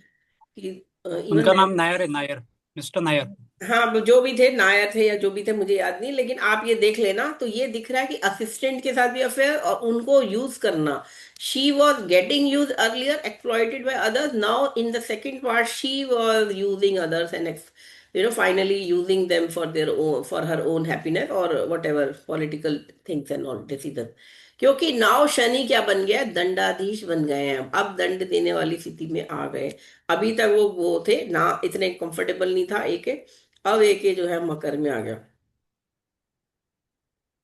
कि इवन, उनका नाम नायर है, नायर, मिस्टर नायर। हाँ वो जो भी थे नायर थे या जो भी थे मुझे याद नहीं, लेकिन आप ये देख लेना तो ये दिख रहा है कि असिस्टेंट के साथ भी अफेयर और उनको यूज करना। She was getting used earlier, exploited by others, now in the second part she was using others and finally using them for their own, for her own happiness और whatever political things and all decision. क्योंकि नाउ शनि क्या बन गया है, दंडाधीश बन गए हैं, अब दंड देने वाली स्थिति में आ गए। अभी तक वो थे ना, इतने कंफर्टेबल नहीं था एक, अब एक ये जो है मकर में आ गया।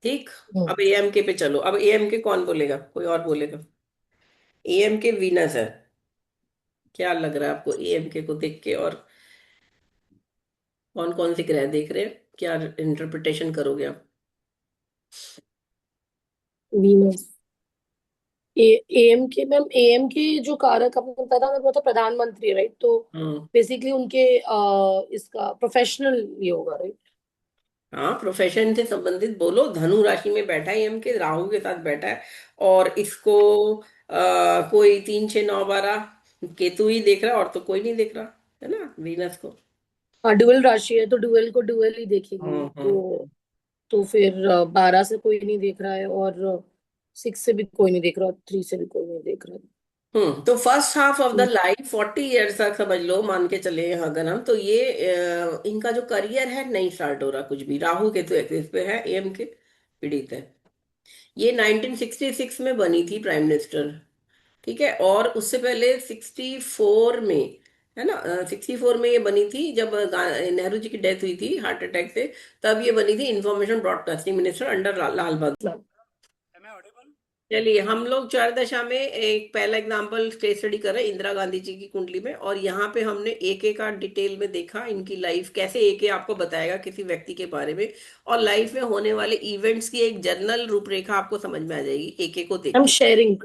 ठीक। हम्म। अब एएम के पे चलो, अब एएम के कौन बोलेगा, कोई और बोलेगा। एएम के वीनस है, क्या लग रहा है आपको एएम के को देख के, और कौन कौन से ग्रह देख रहे हैं, क्या इंटरप्रिटेशन करोगे आप। वीनस, एएम के, मैम एएम के जो कारक आपने बताया था, वो था प्रधानमंत्री, राइट? तो हम्म। बेसिकली उनके इसका प्रोफेशनल ये होगा, राइट? हाँ प्रोफेशन से संबंधित बोलो, धनु राशि में बैठा है एएम के, राहु के साथ बैठा है, और इसको कोई 3 6 9 12 केतु ही देख रहा है, और तो कोई नहीं देख रहा, है ना वीनस को। हाँ, डुअल राशि है तो डुअल को डुअल ही देखेगी, हम्म। तो फिर 12 से कोई नहीं देख रहा है, और 6 से भी कोई नहीं देख रहा, 3 से भी कोई नहीं देख रहा तो फर्स्ट हाफ ऑफ द है। लाइफ 40 ईयर्स तक समझ लो, मान के चले हैं अगर हम, तो ये इनका जो करियर है नहीं स्टार्ट हो रहा कुछ भी, राहु के तो एक्सिस पे है, एम के पीड़ित है। ये 1966 में बनी थी प्राइम मिनिस्टर। ठीक है, और उससे पहले 64 में, है ना, 64 में ये बनी थी जब नेहरू जी की डेथ हुई थी हार्ट अटैक से। तब ये बनी थी information broadcasting minister under Lal Bahadur. Am I audible? चलिए, हम लोग चार दशा में एक पहला एग्जाम्पल केस स्टडी कर रहे हैं इंदिरा गांधी जी की कुंडली में, और यहाँ पे हमने एक एक का डिटेल में देखा इनकी लाइफ कैसे, एक एक आपको बताएगा किसी व्यक्ति के बारे में, और लाइफ में होने वाले इवेंट्स की एक जनरल रूपरेखा आपको समझ में आ जाएगी एक एक को देख हम के। शेयरिंग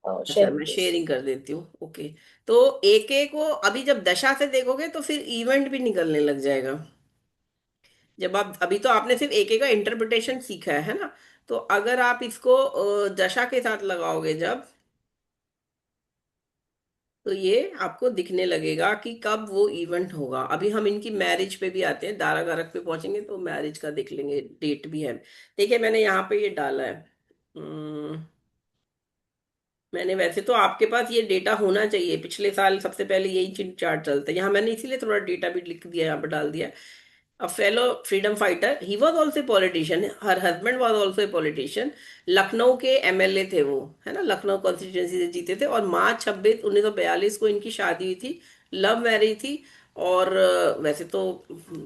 अच्छा, मैं शेयरिंग दिस। शेयरिंग कर देती हूँ, ओके। तो एक एक को अभी जब दशा से देखोगे तो फिर इवेंट भी निकलने लग जाएगा। जब आप अभी तो आपने सिर्फ एक एक का इंटरप्रिटेशन सीखा है ना, तो अगर आप इसको दशा के साथ लगाओगे जब, तो ये आपको दिखने लगेगा कि कब वो इवेंट होगा। अभी हम इनकी मैरिज पे भी आते हैं, दारा कारक पे पहुंचेंगे तो मैरिज का देख लेंगे, डेट भी है। देखिए, मैंने यहाँ पे ये डाला है। मैंने, वैसे तो आपके पास ये डेटा होना चाहिए, पिछले साल सबसे पहले यही चार्ट चलता है यहाँ, मैंने इसीलिए थोड़ा डेटा भी लिख दिया, यहाँ पे डाल दिया। A fellow freedom fighter, he was also politician, her husband was also a politician. Lucknow के एमएलए थे वो, है ना, लखनऊ कॉन्स्टिट्यूंसी से जीते थे, और मार्च 26 1942 को इनकी शादी हुई थी। लव मैरिज थी। और वैसे तो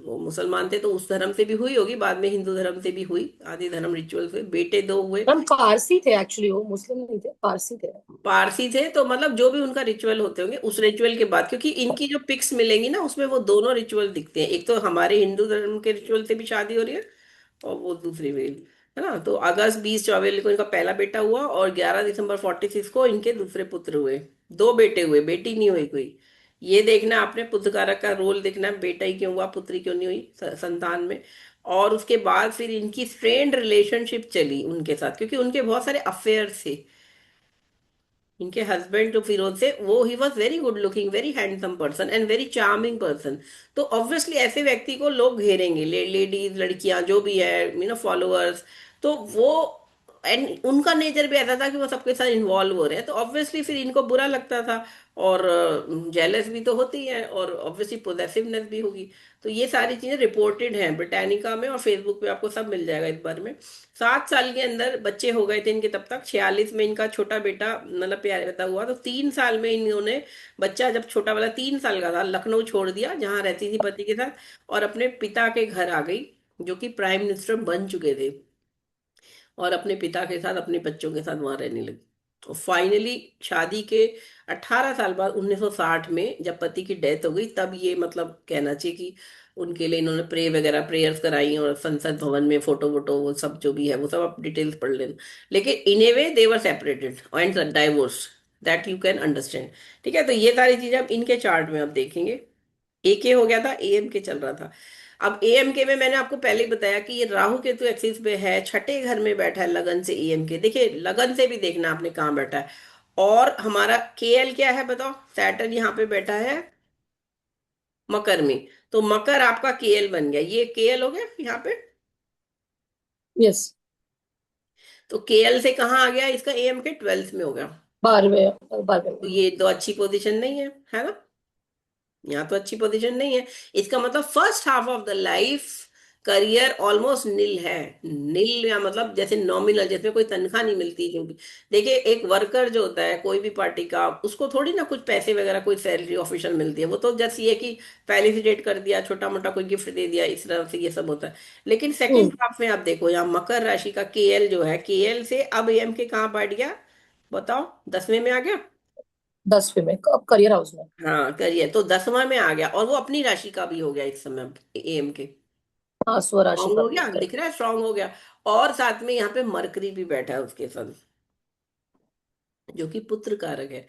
वो मुसलमान थे तो उस धर्म से भी हुई होगी, बाद में हिंदू धर्म से भी हुई, आदि धर्म रिचुअल से बेटे दो हुए। हम पारसी थे एक्चुअली, वो मुस्लिम नहीं थे, पारसी थे। पारसी थे, तो मतलब जो भी उनका रिचुअल होते होंगे उस रिचुअल के बाद, क्योंकि इनकी जो पिक्स मिलेंगी ना उसमें वो दोनों रिचुअल दिखते हैं, एक तो हमारे हिंदू धर्म के रिचुअल से भी शादी हो रही है, और वो दूसरी भी, है ना। तो अगस्त 20 24 को इनका पहला बेटा हुआ, और 11 दिसंबर 46 को इनके दूसरे पुत्र हुए। दो बेटे हुए, बेटी नहीं हुई कोई। ये देखना आपने, पुत्र कारक का रोल देखना है, बेटा ही क्यों हुआ, पुत्री क्यों नहीं हुई संतान में। और उसके बाद फिर इनकी स्ट्रेन्ड रिलेशनशिप चली उनके साथ, क्योंकि उनके बहुत सारे अफेयर थे। इनके हस्बैंड जो फिरोज थे, वो he was very good looking, very handsome person and very charming person. तो ऑब्वियसली ऐसे व्यक्ति को लोग घेरेंगे, लेडीज, लड़कियां जो भी है, फॉलोअर्स। तो वो, एंड उनका नेचर भी ऐसा था कि वो सबके साथ इन्वॉल्व हो रहे हैं, तो ऑब्वियसली फिर इनको बुरा लगता था। और जेलस भी तो होती है, और ऑब्वियसली पोजेसिवनेस भी होगी। तो ये सारी चीजें रिपोर्टेड हैं ब्रिटानिका में, और फेसबुक पे आपको सब मिल जाएगा इस बारे में। 7 साल के अंदर बच्चे हो गए थे इनके तब तक, 46 में इनका छोटा बेटा मतलब प्यारे पैदा हुआ, तो 3 साल में इन्होंने, बच्चा जब छोटा वाला 3 साल का था, लखनऊ छोड़ दिया जहाँ रहती थी पति के साथ, और अपने पिता के घर आ गई, जो कि प्राइम मिनिस्टर बन चुके थे, और अपने पिता के साथ अपने बच्चों के साथ वहां रहने लगी। तो फाइनली शादी के 18 साल बाद 1960 में जब पति की डेथ हो गई, तब ये मतलब कहना चाहिए कि उनके लिए इन्होंने प्रेयर्स कराई, और संसद भवन में फोटो वोटो वो सब जो भी है वो सब आप डिटेल्स पढ़ लेना। लेकिन in a way they were separated and divorce, that you can understand. ठीक है, तो ये सारी चीजें अब इनके चार्ट में आप देखेंगे। एके हो गया था, एएम के चल रहा था। अब एएम के में मैंने आपको पहले ही बताया कि ये राहु केतु एक्सिस पे है, छठे घर में बैठा है लगन से एएम के, देखिए लगन से भी देखना आपने कहाँ बैठा है। और हमारा केएल क्या है बताओ, सैटर्न यहाँ पे बैठा है मकर में। तो मकर आपका केएल बन गया, ये केएल हो गया यहाँ पे। यस। तो केएल से कहाँ आ गया, इसका एएम के 12th में हो गया। 12वें तो में। ये तो अच्छी पोजीशन नहीं है ना, यहाँ तो अच्छी पोजीशन नहीं है। इसका मतलब first half of the life career almost nil है। नील या मतलब जैसे नॉमिनल, जिसमें कोई तनख्वाह नहीं मिलती, जो भी। देखिए, एक वर्कर जो होता है कोई भी पार्टी का, उसको थोड़ी ना कुछ पैसे वगैरह, कोई सैलरी ऑफिशियल मिलती है, वो तो जस्ट ये कि पहले से डेट कर दिया, छोटा मोटा कोई गिफ्ट दे दिया, इस तरह से ये सब होता है। लेकिन सेकंड हम्म। हाफ में आप देखो, यहाँ मकर राशि का केएल जो है, केएल से अब एम के कहाँ बैठ गया बताओ, 10वें में आ गया। 10वें में, अब करियर हाउस में। हाँ, करिए, तो 10वां में आ गया, और वो अपनी राशि का भी हो गया इस समय एम के। हाँ, स्वराशि स्ट्रांग का हो भी गया, है, दिख करेक्ट। रहा है, स्ट्रांग हो गया। और साथ में यहाँ पे मरकरी भी बैठा है उसके साथ, जो कि पुत्र कारक है।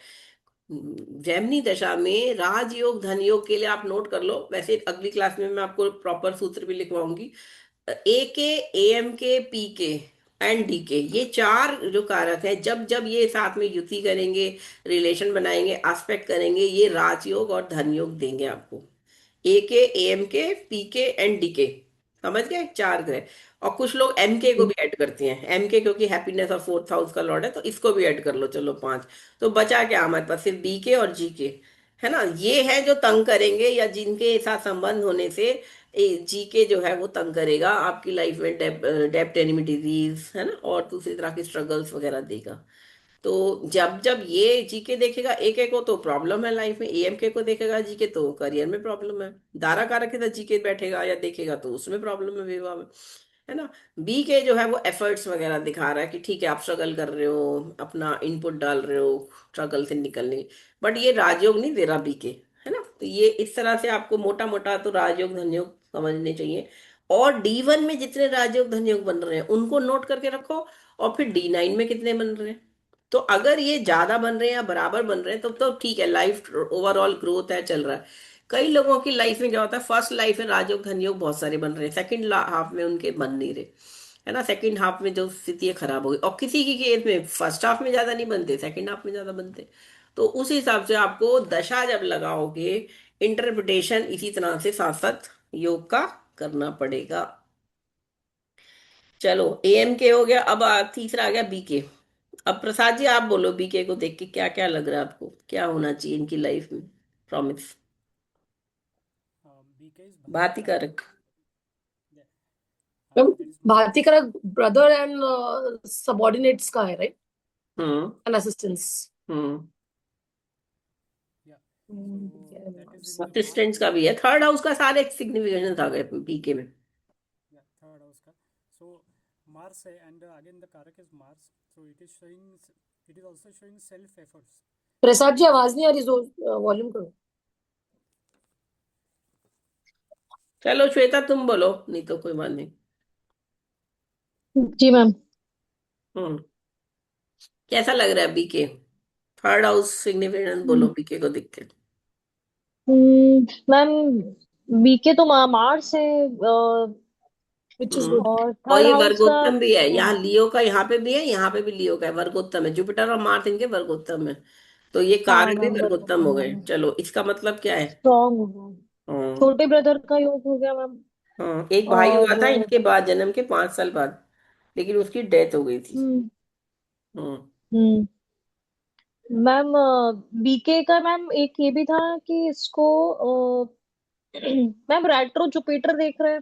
जैमिनी दशा में राजयोग धन योग के लिए आप नोट कर लो, वैसे अगली क्लास में मैं आपको प्रॉपर सूत्र भी लिखवाऊंगी। ए के, एम के, पी के एंड डी के, ये चार जो कारक हैं, जब जब ये साथ में युति करेंगे, रिलेशन बनाएंगे, एस्पेक्ट करेंगे, ये राजयोग और धन योग देंगे आपको। ए के, एम के, पी के एंड डी के, समझ गए, चार ग्रह। और कुछ लोग एम के को भी ऐड करते हैं, एम के क्योंकि हैप्पीनेस और फोर्थ हाउस का लॉर्ड है, तो इसको भी ऐड कर लो, चलो 5। तो बचा क्या हमारे पास, सिर्फ बी के और जी के, है ना। ये है जो तंग करेंगे, या जिनके साथ संबंध होने से जीके जो है वो तंग करेगा आपकी लाइफ में, डेप्ट एनिमी डिजीज है ना, और दूसरी तरह की स्ट्रगल्स वगैरह देगा। तो जब जब ये जीके देखेगा एक एक को तो प्रॉब्लम है लाइफ में, एएमके को देखेगा जीके तो करियर में प्रॉब्लम है, दारा कारक के साथ जीके बैठेगा या देखेगा तो उसमें प्रॉब्लम है, विवाह में, है ना। बी के जो है वो एफर्ट्स वगैरह दिखा रहा है कि ठीक है आप स्ट्रगल कर रहे हो, अपना इनपुट डाल रहे हो स्ट्रगल से निकलने, बट ये राजयोग नहीं दे रहा बी के, है ना। तो ये इस तरह से आपको मोटा मोटा तो राजयोग धनयोग समझने चाहिए। और D1 में जितने राजयोग धनयोग बन रहे हैं उनको नोट करके रखो, और फिर D9 में कितने बन रहे हैं। तो अगर ये ज्यादा बन रहे हैं या बराबर बन रहे हैं तो ठीक है, लाइफ ओवरऑल ग्रोथ है, चल रहा है। कई लोगों की लाइफ में क्या होता है, फर्स्ट लाइफ में राजयोग धनयोग बहुत सारे बन रहे हैं, सेकंड हाफ में उनके बन नहीं रहे, है ना। सेकंड हाफ में जो स्थिति है खराब हो गई, और किसी की केस में फर्स्ट हाफ में ज्यादा नहीं बनते, सेकंड हाफ में ज्यादा बनते। तो उस हिसाब से आपको दशा जब लगाओगे, इंटरप्रिटेशन इसी तरह से साथ साथ योग का करना पड़ेगा। चलो एएम के हो गया, अब तीसरा आ गया बीके। अब प्रसाद जी आप बोलो, बीके को देख के क्या क्या लग रहा है आपको, क्या होना चाहिए इनकी लाइफ में, प्रॉमिस। BK is भारती Bharati कारक। Karak. Yeah. Ma'am There is no. भारती का ब्रदर एंड सबॉर्डिनेट्स का है, right, hmm. And assistants. Hmm. Yeah. So that is in the March. Assistants का भी है, थर्ड हाउस का सारे सिग्निफिकेशन आ गए बीके में। Yeah, third house ka. So Mars hai, and again the Karak is Mars. So it is showing. It is also showing self efforts. Prasad ji आवाज नहीं आ रही, जोर वॉल्यूम करो। चलो श्वेता तुम बोलो, नहीं तो कोई बात नहीं। जी मैम। हम्म। कैसा लग रहा है बीके, थर्ड हाउस सिग्निफिकेशन बोलो बीके को देख के। मैम बीके तो मार्स है, विच इज हम्म। गुड। और और थर्ड ये हाउस का वर्गोत्तम भी है, यहाँ लियो का यहाँ पे भी है, यहाँ पे भी लियो का है, वर्गोत्तम है, जुपिटर और मार्स इनके वर्गोत्तम है। तो ये हाँ कारक भी मैम वर्गोत्तम हो गए। वर्गोत्तम चलो इसका मतलब क्या है। स्ट्रॉन्ग हो गया, हाँ। छोटे ब्रदर का योग हो गया मैम। हाँ, एक भाई हुआ और था इनके बाद, जन्म के 5 साल बाद, लेकिन उसकी डेथ हो गई थी। हम्म हम्म। हम्म मैम बीके का मैम एक ये भी था कि इसको मैम रेट्रो जुपिटर देख रहे हैं।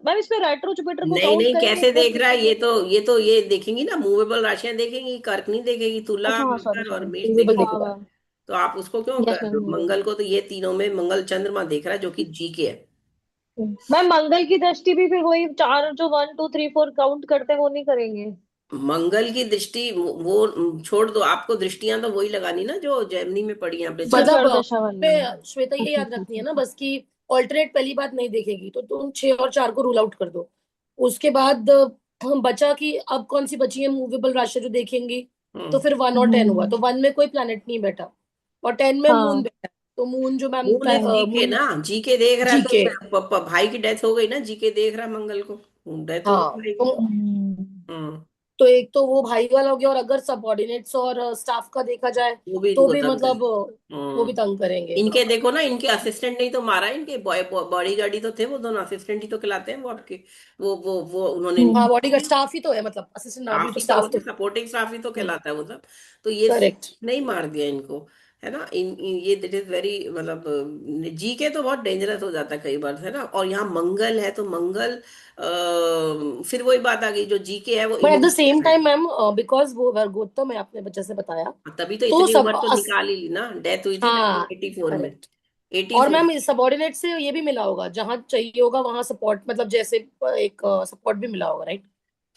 मैम इसमें रेट्रो जुपिटर को नहीं काउंट नहीं, करेंगे कैसे क्या देख रहा है, बीके ये में? तो ये देखेंगी ना, मूवेबल राशियां देखेंगी, कर्क नहीं देखेगी, तुला अच्छा हाँ, सॉरी मकर और सॉरी। मेष मूवेबल देखेगी। हाँ देखेगा। मैम। तो आप उसको क्यों कर यस रहे मैम हो, मूवेबल। मंगल को तो ये तीनों में मंगल चंद्रमा देख रहा है जो कि जी के है। मैम मंगल की दृष्टि भी फिर वही चार जो 1 2 3 4 काउंट करते हैं वो नहीं करेंगे? मंगल की दृष्टि वो छोड़ दो, आपको दृष्टियां तो वही लगानी ना जो जेमिनी में पड़ी हैं अपने जो चंद्र। मतलब चरदशा वाली है। श्वेता ये अच्छा याद अच्छा रखनी है अच्छा ना अच्छा। बस कि ऑल्टरनेट पहली बात नहीं देखेगी, तो तुम 6 और 4 को रूल आउट कर दो। उसके बाद हम बचा कि अब कौन सी बची है मूवेबल राशि जो देखेंगी। तो हम्म। फिर 1 और 10 हुआ, तो 1 में कोई प्लैनेट नहीं बैठा और 10 में मून हाँ बैठा। तो मून जो मैम मून इज जी के मून ना, जी के देख रहा है जी तो के। भाई की डेथ हो गई ना, जी के देख रहा है मंगल को, डेथ हो हाँ गई भाई की। तो हम्म हम्म। तो एक तो वो भाई वाला हो गया, और अगर सबऑर्डिनेट्स और स्टाफ का देखा जाए वो भी तो इनको भी तंग मतलब करेगी। वो भी तंग करेंगे। इनके देखो ना, इनके असिस्टेंट नहीं तो मारा, इनके बॉडी गार्ड ही तो थे वो दोनों, असिस्टेंट ही तो कहलाते हैं वो आपके। वो उन्होंने हम्म हाँ बॉडी का स्टाफ ही तो है, मतलब असिस्टेंट ना भी स्टाफ तो ही तो स्टाफ होते, तो। सपोर्टिंग स्टाफ ही तो कहलाता है वो सब। तो ये करेक्ट। नहीं मार दिया इनको, है ना। ये दिट इज वेरी मतलब, जी के तो बहुत डेंजरस हो जाता है कई बार, है ना। और यहाँ मंगल है तो मंगल फिर वही बात आ गई, जो जी के है वो but at the same emotional है। टाइम मैम बिकॉज वो वर्गोत्तम है, आपने बच्चे से बताया। तभी तो तो इतनी सब उम्र तो निकाल ही ली ना, डेथ हुई थी हाँ 1984 में। करेक्ट। और 84। मैम सबॉर्डिनेट से ये भी मिला होगा, जहां चाहिए होगा वहां सपोर्ट, मतलब जैसे एक सपोर्ट भी मिला होगा, राइट।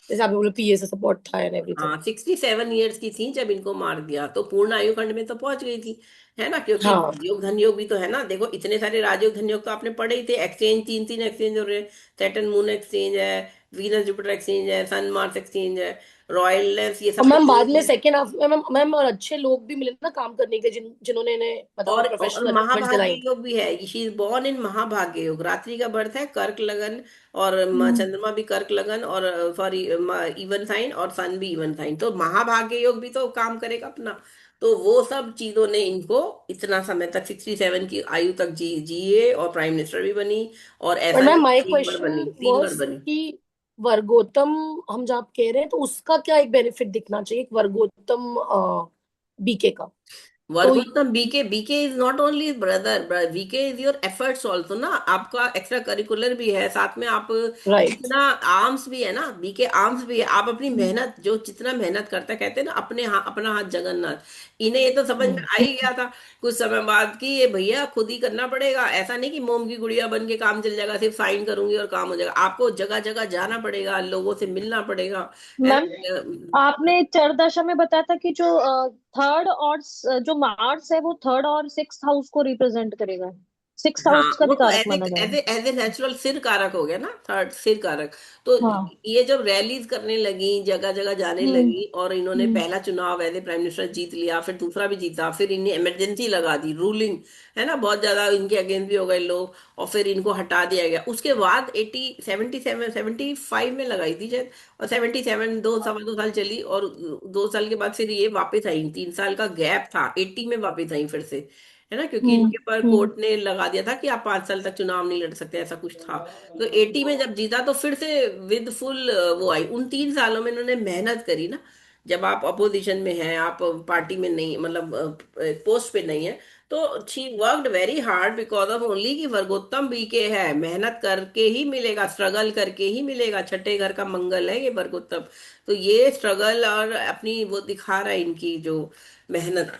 जैसे आप बोले पीए से सपोर्ट था एंड एवरीथिंग। हाँ 67 ईयर्स की थी जब इनको मार दिया, तो पूर्ण आयु खंड में तो पहुंच गई थी, है ना। क्योंकि हाँ राजयोग धनयोग भी तो है ना, देखो इतने सारे राजयोग धनयोग तो आपने पढ़े ही थे, एक्सचेंज तीन तीन एक्सचेंज हो रहे हैं, सैटर्न मून एक्सचेंज है, वीनस जुपिटर एक्सचेंज है, सन मार्स एक्सचेंज है, रॉयलनेस, ये और सब मैम बाद एक्सचेंज में है। सेकेंड हाफ में मैम और अच्छे लोग भी मिले ना काम करने के लिए, जिन्होंने इन्हें मतलब और प्रोफेशनल अचीवमेंट्स महाभाग्य दिलाई। योग भी है, शी इज बॉर्न इन महाभाग्य योग, रात्रि का बर्थ है कर्क लगन, और हम्म चंद्रमा भी कर्क लगन, और सॉरी इवन साइन, और सन भी इवन साइन, तो महाभाग्य योग भी तो काम करेगा अपना। तो वो सब चीजों ने इनको इतना समय तक, 67 की आयु तक जिए, और प्राइम मिनिस्टर भी बनी, और पर ऐसा मैम नहीं माय एक बार क्वेश्चन बनी, 3 बार वाज बनी। कि वर्गोत्तम हम जब कह रहे हैं तो उसका क्या एक बेनिफिट दिखना चाहिए, एक वर्गोत्तम बीके का। तो वर्गोत्तम, BK, BK is not only brother, BK is your efforts also ना, आपका एक्स्ट्रा करिकुलर भी है साथ में, आप राइट। जितना आर्म्स भी है ना, बीके आर्म्स भी है, आप अपनी मेहनत जो जितना मेहनत करता है, कहते हैं ना अपने अपना हाथ जगन्नाथ, इन्हें ये तो समझ में आ ही गया था कुछ समय बाद कि ये भैया खुद ही करना पड़ेगा, ऐसा नहीं कि मोम की गुड़िया बन के काम चल जाएगा, सिर्फ साइन करूंगी और काम हो जाएगा, आपको जगह जगह जाना पड़ेगा, लोगों से मिलना पड़ेगा, है मैम, ना। आपने चरदशा में बताया था कि जो थर्ड और जो मार्स है वो थर्ड और सिक्स हाउस को रिप्रेजेंट करेगा, सिक्स हाँ, हाउस का वो भी तो कारक एज माना जा एज रहा है। एज ए नेचुरल सिर कारक हो गया ना, थर्ड सिर कारक। तो हाँ। ये जब रैलीज करने लगी, जगह जगह जाने हम्म। लगी, और इन्होंने हम्म। पहला चुनाव एज ए प्राइम मिनिस्टर जीत लिया, फिर दूसरा भी जीता, फिर इन्हें इमरजेंसी लगा दी, रूलिंग, है ना, बहुत ज्यादा इनके अगेंस्ट भी हो गए लोग, और फिर इनको हटा दिया गया। उसके बाद 75 में लगाई थी शायद, और 77 2 2 साल चली, और 2 साल के बाद फिर ये वापस आई, 3 साल का गैप था, 80 में वापस आई फिर से, है ना, क्योंकि हम्म। इनके पर हम्म। कोर्ट ने लगा दिया था कि आप 5 साल तक चुनाव नहीं लड़ सकते, ऐसा कुछ था। तो 80 में जब जीता तो फिर से विद फुल वो आई। उन 3 सालों में इन्होंने मेहनत करी ना, जब आप अपोजिशन में हैं, आप पार्टी में नहीं, मतलब पोस्ट पे नहीं है, तो she worked very hard because of only कि वर्गोत्तम बी के है, मेहनत करके ही मिलेगा, स्ट्रगल करके ही मिलेगा, छठे घर का मंगल है ये वर्गोत्तम। तो ये स्ट्रगल और अपनी वो दिखा रहा है, इनकी जो मेहनत।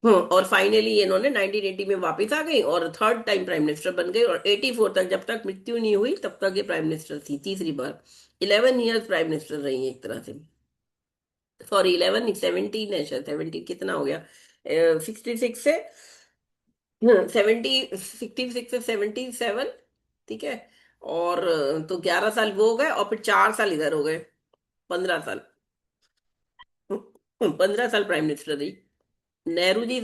और फाइनली इन्होंने 1980 में वापस आ गई, और थर्ड टाइम प्राइम मिनिस्टर बन गई, और 84 तक, जब तक मृत्यु नहीं हुई तब तक ये प्राइम मिनिस्टर थी, तीसरी बार। 11 ईयर्स प्राइम मिनिस्टर रही है एक तरह से। सॉरी, 11 17 है शायद, 17 कितना हो गया, 66 से, 66 से 77, ठीक है। और तो 11 साल वो हो गए, और फिर 4 साल इधर हो गए, 15 साल। 15 साल प्राइम मिनिस्टर रही। नेहरू जी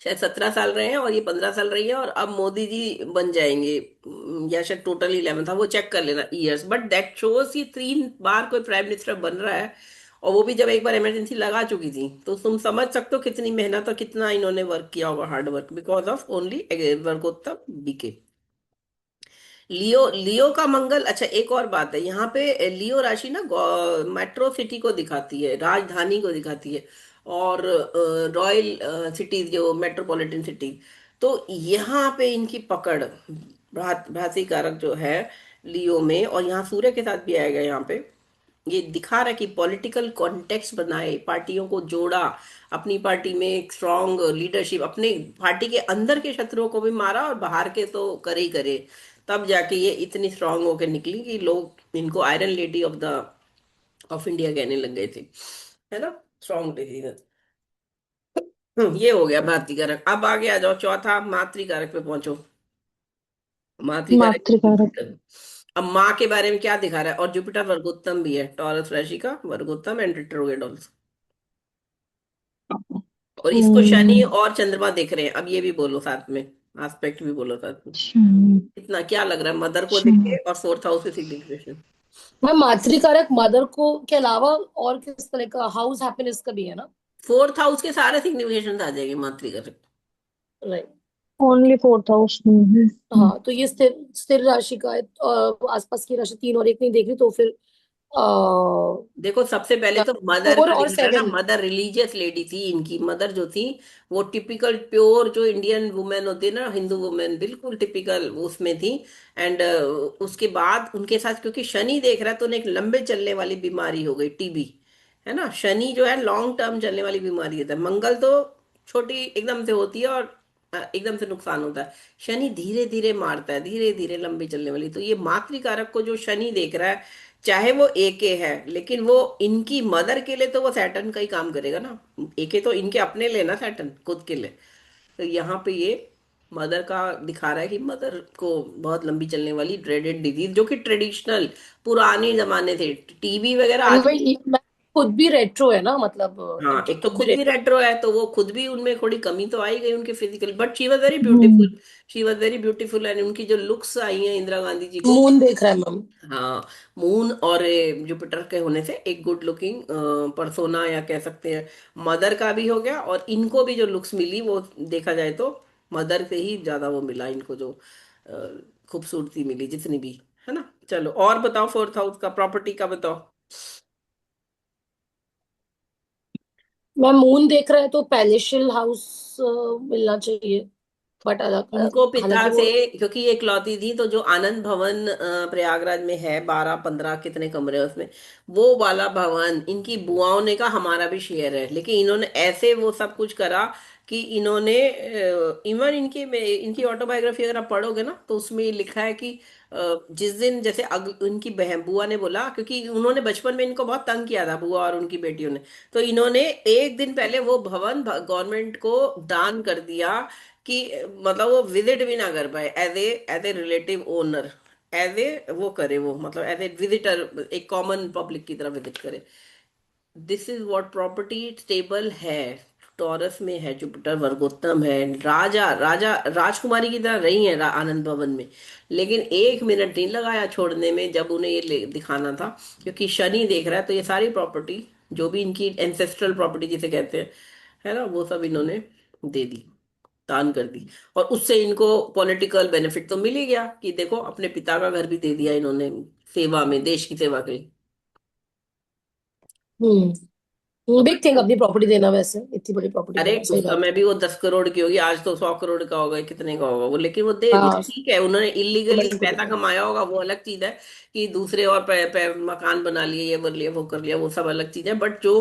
शायद 17 साल रहे हैं, और ये 15 साल रही है, और अब मोदी जी बन जाएंगे, या शायद टोटल 11 था, वो चेक कर लेना ईयर्स, बट दैट शोज कि 3 बार कोई प्राइम मिनिस्टर बन रहा है, और वो भी जब एक बार इमरजेंसी लगा चुकी थी, तो तुम समझ सकते हो कितनी मेहनत और कितना इन्होंने वर्क किया होगा, hard work, because of only वर्कोत्तम बीके। लियो, लियो का मंगल, अच्छा एक और बात है यहाँ पे, लियो राशि ना मेट्रो सिटी को दिखाती है, राजधानी को दिखाती है, और रॉयल सिटीज जो मेट्रोपॉलिटन सिटी, तो यहाँ पे इनकी पकड़, भ्राति कारक जो है लियो में, और यहाँ सूर्य के साथ भी आएगा यहाँ पे, ये दिखा रहा है कि पॉलिटिकल कॉन्टेक्स्ट बनाए, पार्टियों को जोड़ा, अपनी पार्टी में एक स्ट्रांग लीडरशिप, अपने पार्टी के अंदर के शत्रुओं को भी मारा, और बाहर के तो करे ही करे, तब जाके ये इतनी स्ट्रांग होकर निकली कि लोग इनको आयरन लेडी ऑफ इंडिया कहने लग गए थे, है ना, स्ट्रांग डिसीजन। ये हो गया भारती कारक। अब आगे आ जाओ, चौथा मातृकारक पे पहुंचो। मातृकारक मातृकारक। जुपिटर। अब माँ के बारे में क्या दिखा रहा है, और जुपिटर वर्गोत्तम भी है, टॉरस राशि का वर्गोत्तम एंड रिट्रोग्रेड ऑल्सो, और इसको शनि हम्म। और चंद्रमा देख रहे हैं, अब ये भी बोलो साथ में, एस्पेक्ट भी बोलो साथ में, हम्म। इतना क्या लग रहा है, मदर को देख हम्म। के, और फोर्थ हाउस की सिग्निफिकेशन। मैं मातृकारक मदर को के अलावा और किस तरह का हाउस हैप्पीनेस का भी है ना? फोर्थ हाउस के सारे सिग्निफिकेशन आ जाएंगे मातृगत। राइट। Only fourth house. हाँ, तो ये स्थिर स्थिर राशि का है, आसपास की राशि तीन और एक नहीं देख रही, तो फिर देखो, सबसे पहले तो मदर फोर का और दिख रहा है ना, सेवन। मदर रिलीजियस लेडी थी, इनकी मदर जो थी वो टिपिकल प्योर जो इंडियन वुमेन होती है ना, हिंदू वुमेन, बिल्कुल टिपिकल उसमें थी। एंड उसके बाद उनके साथ क्योंकि शनि देख रहा है, तो उन्हें एक लंबे चलने वाली बीमारी हो गई, टीबी, है ना, शनि जो है लॉन्ग टर्म चलने वाली बीमारी होता है, मंगल तो छोटी एकदम से होती है, और एकदम से नुकसान होता है, शनि धीरे धीरे मारता है, धीरे धीरे लंबी चलने वाली। तो ये मातृकारक को जो शनि देख रहा है, चाहे वो एके है, लेकिन वो इनकी मदर के लिए तो वो सैटर्न का ही काम करेगा ना, एके तो इनके अपने लिए ना, सैटर्न खुद के लिए। तो यहाँ पे ये मदर का दिखा रहा है कि मदर को बहुत लंबी चलने वाली ड्रेडेड डिजीज, जो कि ट्रेडिशनल पुराने जमाने से, टीबी वगैरह एंड आज। मैं खुद भी रेट्रो है ना, मतलब हाँ, इनकी एक तो खुद भी खुद भी रेट्रो। रेट्रो है, तो वो खुद भी, उनमें थोड़ी कमी तो आई गई उनके physical, but she was very hmm. Beautiful, she was very beautiful, and उनकी जो लुक्स आई हैं इंदिरा गांधी जी को। मून देख रहा है मैम। हाँ, मून और जुपिटर के होने से एक गुड लुकिंग परसोना, या कह सकते हैं मदर का भी हो गया, और इनको भी जो लुक्स मिली वो देखा जाए तो मदर से ही ज्यादा वो मिला इनको, जो खूबसूरती मिली जितनी भी, है ना। चलो और बताओ, फोर्थ हाउस का प्रॉपर्टी का बताओ। मैम मून देख रहा है तो पैलेशियल हाउस मिलना चाहिए, बट अलग उनको पिता हालांकि से, वो। क्योंकि ये इकलौती थी, तो जो आनंद भवन प्रयागराज में है, 12-15 कितने कमरे हैं उसमें, वो वाला भवन इनकी बुआओं ने कहा हमारा भी शेयर है, लेकिन इन्होंने ऐसे वो सब कुछ करा कि इन्होंने, इवन इनकी ऑटोबायोग्राफी अगर आप पढ़ोगे ना तो उसमें ये लिखा है कि जिस दिन जैसे उनकी बहन बुआ ने बोला, क्योंकि उन्होंने बचपन में इनको बहुत तंग किया था बुआ और उनकी बेटियों ने, तो इन्होंने एक दिन पहले वो भवन गवर्नमेंट को दान कर दिया कि मतलब वो विजिट भी ना कर पाए, as a relative owner, as a वो करे, वो मतलब एज ए विजिटर, एक कॉमन पब्लिक की तरह विजिट करे। This is what property stable है। टॉरस में है, जुपिटर वर्गोत्तम है, राजा राजा राजकुमारी की तरह रही है आनंद भवन में, लेकिन एक मिनट नहीं लगाया छोड़ने में जब उन्हें ये दिखाना था, क्योंकि शनि देख रहा है, तो ये सारी प्रॉपर्टी जो भी इनकी एंसेस्ट्रल प्रॉपर्टी जिसे कहते हैं, है ना, वो सब इन्होंने दे दी, दान कर दी। और उससे इनको पॉलिटिकल बेनिफिट तो मिल ही गया कि देखो अपने पिता का घर भी दे दिया इन्होंने, सेवा में, देश की सेवा के लिए। बिग थिंग अपनी प्रॉपर्टी देना, वैसे इतनी बड़ी प्रॉपर्टी अरे देना, सही उस बात समय भी वो 10 करोड़ की होगी, आज तो 100 करोड़ का होगा, कितने का होगा वो, लेकिन वो दे है। दिया, हाँ, ठीक है, उन्होंने इलीगली बिल्कुल पैसा बिल्कुल। कमाया होगा वो अलग चीज है, कि दूसरे और मकान बना लिए, ये कर लिया वो कर लिया, वो सब अलग चीज है, बट जो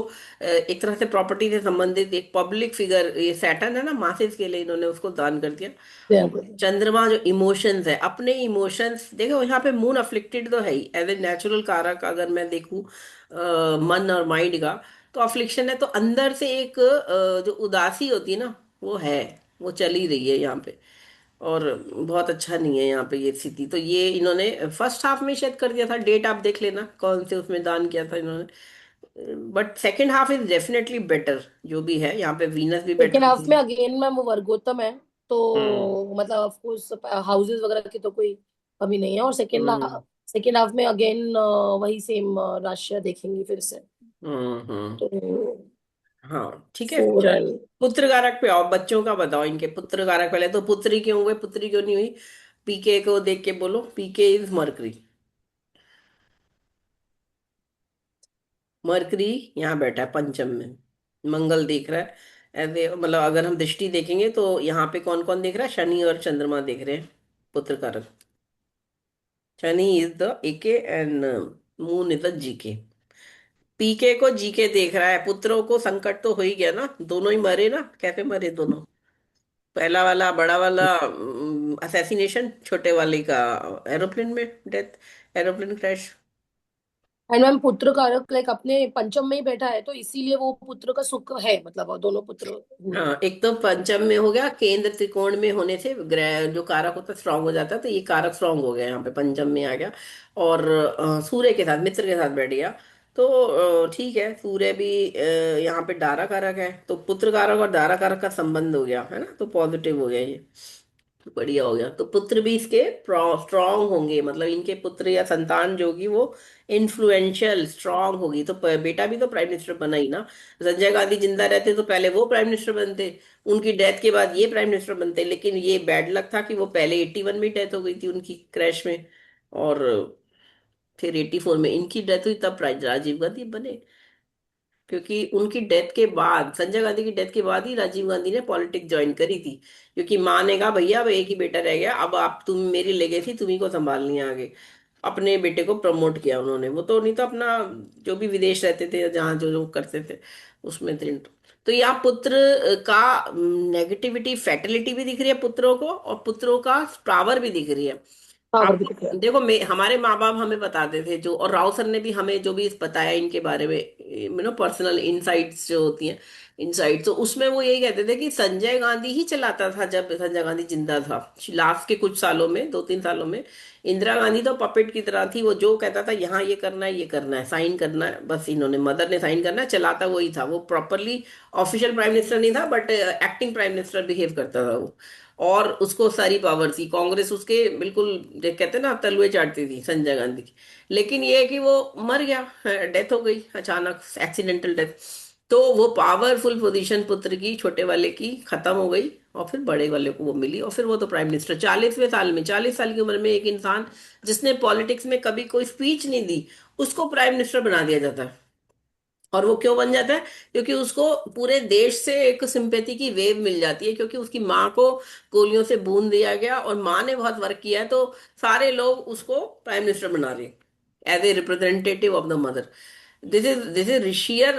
एक तरह से प्रॉपर्टी से संबंधित एक पब्लिक फिगर, ये सैटर्न है ना, मासेस के लिए इन्होंने उसको दान कर दिया। बिल्कुल। चंद्रमा जो इमोशंस है, अपने इमोशंस देखो, यहाँ पे मून अफ्लिक्टेड तो है ही, एज ए नेचुरल कारक अगर मैं देखूं मन और माइंड का, तो अफ्लिक्शन है, तो अंदर से एक जो उदासी होती है ना, वो है, वो चली रही है यहाँ पे, और बहुत अच्छा नहीं है यहाँ पे ये स्थिति। तो ये इन्होंने फर्स्ट हाफ में शायद कर दिया था, डेट आप देख लेना कौन से उसमें दान किया था इन्होंने, but second half is definitely better, जो भी है यहाँ पे वीनस भी लेकिन बेटर हाफ थी। में अगेन मैम वो वर्गोत्तम है, हम्म। तो मतलब ऑफ कोर्स हाउसेस वगैरह की तो कोई कमी नहीं है। और सेकेंड हम्म। सेकेंड हाफ में अगेन वही सेम राशियां देखेंगी फिर से। हम्म। तो हाँ ठीक है, फोर चल। एंड। पुत्र कारक पे आओ, बच्चों का बताओ, इनके पुत्र कारक, पहले तो पुत्री क्यों हुए, पुत्री क्यों नहीं हुई, पीके को देख के बोलो, पीके इज मरकरी। मरकरी यहाँ बैठा है पंचम में, मंगल देख रहा है, ऐसे मतलब अगर हम दृष्टि देखेंगे तो यहाँ पे कौन कौन देख रहा है, शनि और चंद्रमा देख रहे हैं पुत्र कारक। Shani is the AK and moon is the GK. PK को जीके देख रहा है, पुत्रों को संकट तो हो ही गया ना, दोनों ही मरे ना, कैसे मरे दोनों, पहला वाला बड़ा वाला असैसिनेशन, छोटे वाले का एरोप्लेन में death, aeroplane crash. And ma'am पुत्र कारक लाइक अपने पंचम में ही बैठा है, तो इसीलिए वो पुत्र का सुख है, मतलब वो दोनों पुत्र हुए। हाँ, एक तो पंचम में हो गया, केंद्र त्रिकोण में होने से ग्रह जो कारक होता है स्ट्रांग हो जाता है, तो ये कारक स्ट्रांग हो गया, यहाँ पे पंचम में आ गया, और सूर्य के साथ, मित्र के साथ बैठ गया, तो ठीक है, सूर्य भी यहाँ पे दारा कारक है, तो पुत्र कारक और दारा कारक का संबंध हो गया है ना, तो पॉजिटिव हो गया ये, बढ़िया हो गया। तो पुत्र भी इसके स्ट्रांग होंगे, मतलब इनके पुत्र या संतान जो होगी वो इन्फ्लुएंशियल स्ट्रांग होगी, तो बेटा भी तो प्राइम मिनिस्टर बना ही ना। संजय गांधी जिंदा रहते तो पहले वो प्राइम मिनिस्टर बनते, उनकी डेथ के बाद ये प्राइम मिनिस्टर बनते, लेकिन ये बैड लक था कि वो पहले 81 में डेथ हो गई थी उनकी क्रैश में, और फिर 84 में इनकी डेथ हुई, तब राजीव गांधी बने, क्योंकि उनकी डेथ के बाद, संजय गांधी की डेथ के बाद ही राजीव गांधी ने पॉलिटिक्स ज्वाइन करी थी, क्योंकि माँ ने कहा भैया अब एक ही बेटा रह गया, अब आप, तुम मेरी लेगेसी तुम्ही को संभालनी है आगे, अपने बेटे को प्रमोट किया उन्होंने, वो तो नहीं तो अपना जो भी विदेश रहते थे, जहाँ जो जो करते थे उसमें थे। तो यहाँ पुत्र का नेगेटिविटी, फैटिलिटी भी दिख रही है पुत्रों को, और पुत्रों का पावर भी दिख रही है। पावर भी दिख रहा आपको है। देखो, हमारे माँ बाप हमें बताते थे जो, और राव सर ने भी हमें जो भी बताया इनके बारे में, पर्सनल इनसाइट्स जो होती हैं, इनसाइट्स, तो उसमें वो यही कहते थे कि संजय गांधी ही चलाता था जब संजय गांधी जिंदा था, लास्ट के कुछ सालों में, 2-3 सालों में इंदिरा गांधी तो पपेट की तरह थी, वो जो कहता था यहाँ ये करना है, ये करना है, साइन करना है, बस इन्होंने, मदर ने साइन करना है, चलाता वही था, वो प्रॉपरली ऑफिशियल प्राइम मिनिस्टर नहीं था, but acting prime minister behave करता था वो, और उसको सारी पावर थी, कांग्रेस उसके बिल्कुल, जो कहते हैं ना, तलुए चाटती थी संजय गांधी की। लेकिन ये है कि वो मर गया, डेथ हो गई अचानक, एक्सीडेंटल डेथ, तो वो पावरफुल पोजीशन पुत्र की, छोटे वाले की खत्म हो गई, और फिर बड़े वाले को वो मिली, और फिर वो तो प्राइम मिनिस्टर 40वें साल में, 40 साल की उम्र में एक इंसान जिसने पॉलिटिक्स में कभी कोई स्पीच नहीं दी, उसको प्राइम मिनिस्टर बना दिया जाता है। और वो क्यों बन जाता है? क्योंकि उसको पूरे देश से एक सिंपैथी की वेव मिल जाती है, क्योंकि उसकी माँ को गोलियों से भून दिया गया और माँ ने बहुत वर्क किया है, तो सारे लोग उसको प्राइम मिनिस्टर बना रहे as a representative of the mother. This is ऋषियर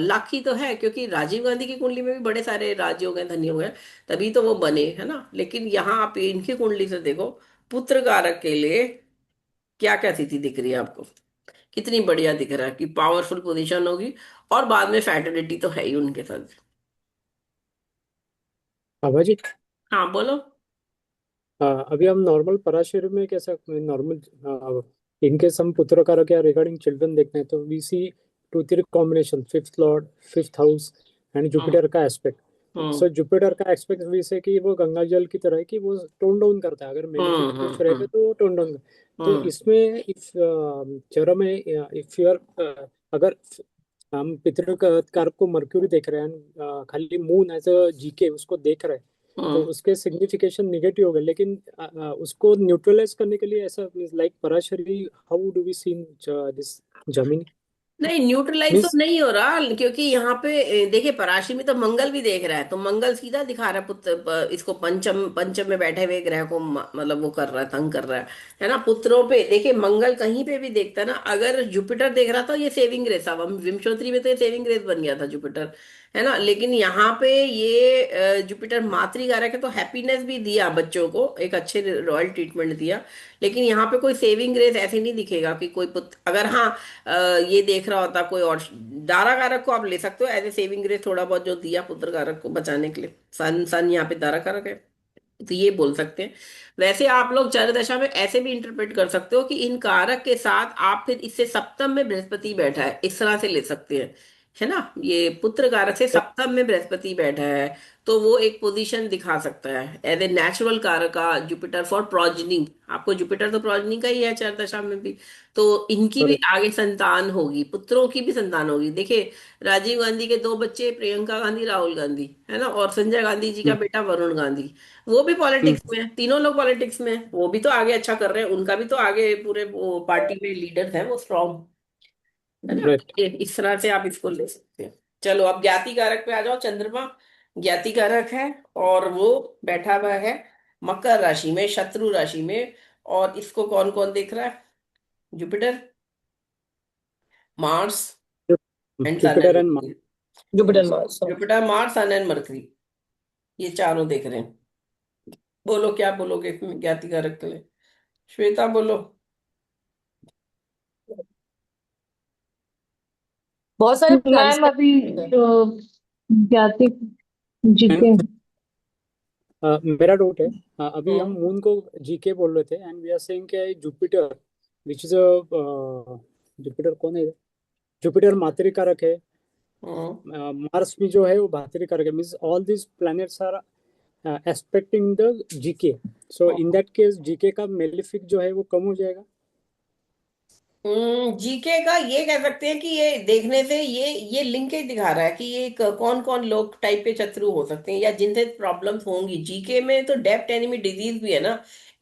लक ही तो है, क्योंकि राजीव गांधी की कुंडली में भी बड़े सारे राज हो गए, धनी हो गए, तभी तो वो बने, है ना। लेकिन यहाँ आप इनकी कुंडली से देखो, पुत्र कारक के लिए क्या क्या स्थिति दिख रही है आपको, कितनी बढ़िया दिख रहा है कि पावरफुल पोजीशन होगी। और बाद में फैटर्निटी तो है ही उनके साथ। बाबा जी, हाँ बोलो। अभी हम नॉर्मल पराशर में कैसा नॉर्मल इनके सम पुत्र कारक या रिगार्डिंग चिल्ड्रन देखते हैं तो we see two three combination fifth lord, fifth house and hmm. Jupiter का एस्पेक्ट। हम्म। सो जुपिटर का एस्पेक्ट वी से कि वो गंगा जल की तरह है कि वो टोन डाउन करता है, अगर मेलेफिक कुछ रहेगा हम्म। तो वो टोन डाउन। तो हम्म। इसमें इफ चरम है, इफ यूर अगर हम पितृ कारक को मर्क्यूरी देख रहे हैं खाली मून एज अ जीके उसको देख रहे हैं, तो हम्म। उसके सिग्निफिकेशन निगेटिव हो गए। लेकिन उसको न्यूट्रलाइज करने के लिए ऐसा like Parashari, how do we see this जमीन नहीं, न्यूट्रलाइज तो मीन्स। नहीं हो रहा, क्योंकि यहाँ पे देखिए पराशरी में तो मंगल भी देख रहा है, तो मंगल सीधा दिखा रहा है पुत्र इसको पंचम पंचम में बैठे हुए ग्रह को मतलब वो कर रहा है, तंग कर रहा है ना। पुत्रों पे देखिए मंगल कहीं पे भी देखता है ना, अगर जुपिटर देख रहा था ये सेविंग ग्रेस, अब हम विंशोत्तरी में तो ये सेविंग ग्रेस बन गया था जुपिटर, है ना। लेकिन यहाँ पे ये जुपिटर मातृकारक है, तो हैप्पीनेस भी दिया बच्चों को, एक अच्छे रॉयल ट्रीटमेंट दिया। लेकिन यहाँ पे कोई सेविंग ग्रेस ऐसे नहीं दिखेगा कि कोई पुत्र, अगर हाँ ये देख रहा होता कोई और, दारा कारक को आप ले सकते हो एज ए सेविंग ग्रेस, थोड़ा बहुत जो दिया पुत्र कारक को बचाने के लिए, सन सन यहाँ पे दारा कारक है, तो ये बोल सकते हैं। वैसे आप लोग चर दशा में ऐसे भी इंटरप्रेट कर सकते हो कि इन कारक के साथ आप फिर इससे सप्तम में बृहस्पति बैठा है, इस तरह से ले सकते हैं, है ना। ये पुत्र कारक से सप्तम में बृहस्पति बैठा है, तो वो एक पोजीशन दिखा सकता है एज ए नेचुरल कारक का जुपिटर फॉर प्रोजनी। आपको जुपिटर तो प्रोजनी का ही है चर दशा में भी, तो इनकी भी आगे संतान होगी, पुत्रों की भी संतान होगी। देखिए राजीव गांधी के दो बच्चे, प्रियंका गांधी, राहुल गांधी, है ना, और संजय गांधी जी का बेटा वरुण गांधी, वो भी पॉलिटिक्स में है, तीनों लोग पॉलिटिक्स में हैं। वो भी तो आगे अच्छा कर रहे हैं, उनका भी तो आगे पूरे वो पार्टी में लीडर्स हैं वो स्ट्रॉन्ग, है ना। राइट। ये इस तरह से आप इसको ले सकते हैं। चलो अब ज्ञाति कारक पे आ जाओ। चंद्रमा ज्ञाति कारक है, और वो बैठा हुआ है मकर राशि में, शत्रु राशि में। और इसको कौन कौन देख रहा है? Jupiter, Mars and sun and Jupiter and Mercury. Jupiter Mars. Jupiter, Mars, sun and Mercury, ये चारों देख रहे हैं। बोलो क्या बोलोगे इसमें ज्ञाति कारक के लिए? श्वेता बोलो। बहुत सारे मैम प्लैनेट्स अभी हैं। ज्ञाति जीके। मेरा डाउट है, अभी हम हम्म। मून को जीके बोल रहे थे एंड वी आर सेइंग कि जुपिटर विच इज जुपिटर कौन है? जुपिटर मातृकारक है, हम्म। मार्स भी जो है वो भातृकारक है, means all this planets are aspecting the GK. So in that case GK का मेलिफिक जो है वो कम हो जाएगा। जीके का ये कह सकते हैं कि ये देखने से ये लिंकेज दिखा रहा है कि ये कौन कौन लोग टाइप के शत्रु हो सकते हैं या जिनसे प्रॉब्लम्स होंगी। जीके में तो डेप्ट एनिमी डिजीज भी है ना।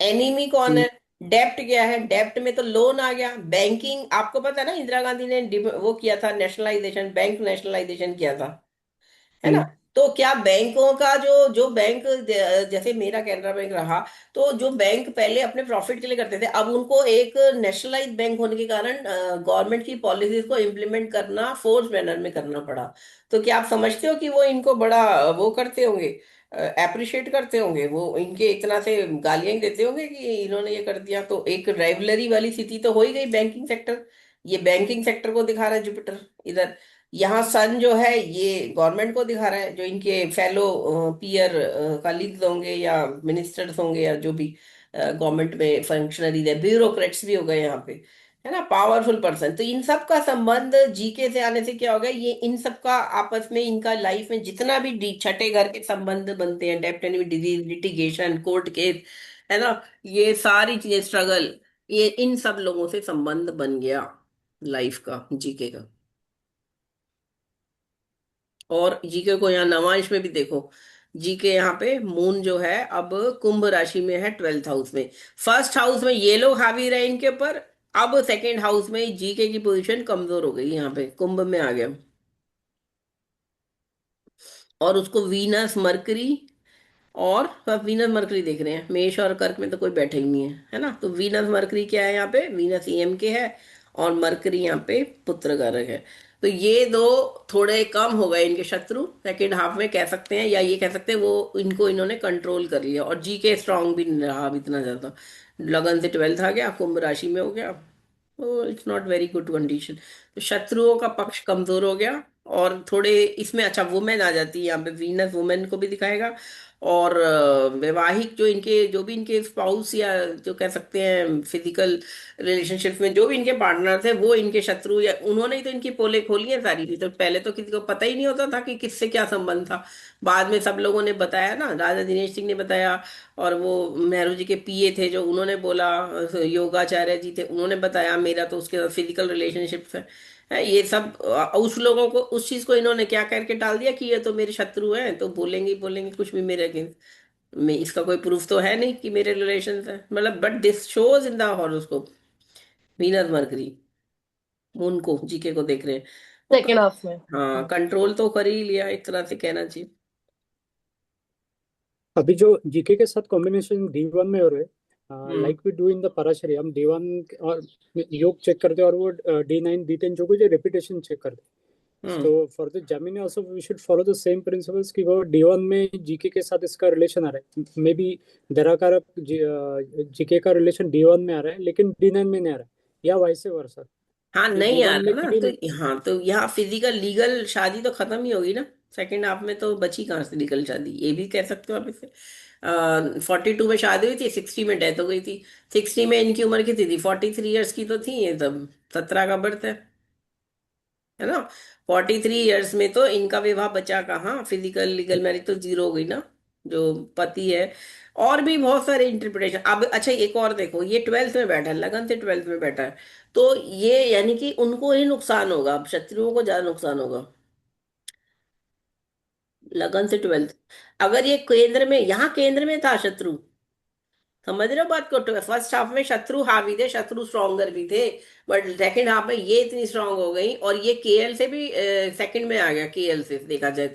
एनिमी कौन हम्म, है? डेप्ट क्या है? डेप्ट में तो लोन आ गया, बैंकिंग, आपको पता है ना, इंदिरा गांधी ने वो किया था नेशनलाइजेशन, बैंक नेशनलाइजेशन किया था, है ना। हम्म, तो क्या बैंकों का जो जो बैंक जैसे मेरा कैनरा बैंक रहा, तो जो बैंक पहले अपने प्रॉफिट के लिए करते थे, अब उनको एक नेशनलाइज बैंक होने के कारण गवर्नमेंट की पॉलिसीज को इम्प्लीमेंट करना फोर्स मैनर में करना पड़ा। तो क्या आप समझते हो कि वो इनको बड़ा वो करते होंगे, अप्रिशिएट करते होंगे, वो इनके इतना से गालियां ही देते होंगे कि इन्होंने ये कर दिया? तो एक राइवलरी वाली स्थिति तो हो ही गई बैंकिंग सेक्टर। ये बैंकिंग सेक्टर को दिखा रहा है जुपिटर इधर। यहाँ सन जो है ये गवर्नमेंट को दिखा रहा है, जो इनके फेलो पीयर कलीग्स होंगे या मिनिस्टर्स होंगे या जो भी गवर्नमेंट में फंक्शनरीज है, ब्यूरोक्रेट्स भी हो गए यहाँ पे, है ना, पावरफुल पर्सन। तो इन सब का संबंध जीके से आने से क्या होगा, ये इन सब का आपस में इनका लाइफ में जितना भी छठे घर के संबंध बनते हैं, depth and disease, litigation, court case, है ना, ये सारी चीजें, स्ट्रगल, ये इन सब लोगों से संबंध बन गया लाइफ का, जीके का। और जीके को यहाँ नवांश में भी देखो, जीके यहाँ पे मून जो है अब कुंभ राशि में है, 12th हाउस में। फर्स्ट हाउस में ये लोग हावी रहे इनके ऊपर, अब सेकंड हाउस में जीके की पोजीशन कमजोर हो गई, यहाँ पे कुंभ में आ गया, और उसको वीनस मरकरी, और अब वीनस मरकरी देख रहे हैं, मेष और कर्क में तो कोई बैठा ही नहीं है ना। तो वीनस मरकरी क्या है यहाँ पे, वीनस ईएम के है, और मरकरी यहाँ पे पुत्र कारक है। तो ये दो थोड़े कम हो गए इनके शत्रु सेकेंड हाफ में, कह सकते हैं, या ये कह सकते हैं वो इनको इन्होंने कंट्रोल कर लिया। और जी के स्ट्रांग भी नहीं रहा अब इतना ज्यादा, लगन से 12th आ गया, कुंभ राशि में हो गया, तो it's not very good condition. तो शत्रुओं का पक्ष कमजोर हो गया। और थोड़े इसमें अच्छा वुमेन आ जाती है यहाँ पे, वीनस वुमेन को भी दिखाएगा। और वैवाहिक जो इनके, जो भी इनके स्पाउस, या जो कह सकते हैं फिजिकल रिलेशनशिप में जो भी इनके पार्टनर थे, वो इनके शत्रु, या उन्होंने ही तो इनकी पोले खोली है सारी थी। तो पहले तो किसी को पता ही नहीं होता था कि किससे क्या संबंध था, बाद में सब लोगों ने बताया ना, राजा दिनेश सिंह ने बताया, और वो नेहरू जी के पीए थे जो, उन्होंने बोला, योगाचार्य जी थे, उन्होंने बताया मेरा तो उसके साथ फिजिकल रिलेशनशिप है ये सब। उस लोगों को, उस चीज को इन्होंने क्या करके टाल दिया कि ये तो मेरे शत्रु हैं, तो बोलेंगे ही बोलेंगे कुछ भी मेरे अगेंस्ट, मैं इसका कोई प्रूफ तो है नहीं कि मेरे रिलेशन है, मतलब, but this shows in the horoscope. Venus mercury moon को, जीके को देख रहे हैं, तो सेकेंड हाफ में। हाँ कंट्रोल तो कर ही लिया एक तरह से कहना चाहिए। अभी जो जीके के साथ कॉम्बिनेशन D1 में हो रहे हैं, हम्म। Like we do in the Parashari, हम D1 और योग चेक करते हैं, और वो D9 D10 जो कुछ रेपिटेशन चेक करते हैं। हम्म। तो for the Gemini also we should follow the same principles कि वो D1 में जीके के साथ इसका रिलेशन आ रहा है, मे बी दराकारक जीके का रिलेशन D1 में आ रहा है लेकिन D9 में नहीं आ रहा है, या वाइस वर्सा। हाँ तो नहीं आ D1 रहा में ना, क्योंकि तो हाँ, तो यहाँ फिजिकल लीगल शादी तो खत्म ही होगी ना सेकंड हाफ में, तो बची कहाँ से लीगल शादी, ये भी कह सकते हो आप इसे। 42 में शादी हुई थी, 60 में डेथ हो गई थी। 60 में इनकी उम्र कितनी थी, 43 ईयर्स की तो थी ये तब, 17 का बर्थ है ना। 43 ईयर्स में तो इनका विवाह बचा कहाँ, फिजिकल लीगल मैरिज तो जीरो हो गई ना, जो पति है। और भी बहुत सारे इंटरप्रिटेशन। अब अच्छा एक और देखो, ये 12th में बैठा है, लगन से 12th में बैठा है, तो ये यानी कि उनको ही नुकसान होगा, अब शत्रुओं को ज्यादा नुकसान होगा। लगन से 12th, अगर ये केंद्र में, यहाँ केंद्र में था शत्रु, समझ रहे हो बात को, तो फर्स्ट हाफ में शत्रु हावी थे, शत्रु स्ट्रॉन्गर भी थे, बट सेकंड हाफ में ये इतनी स्ट्रांग हो गई, और ये केएल से भी सेकंड में आ गया, केएल से देखा जाए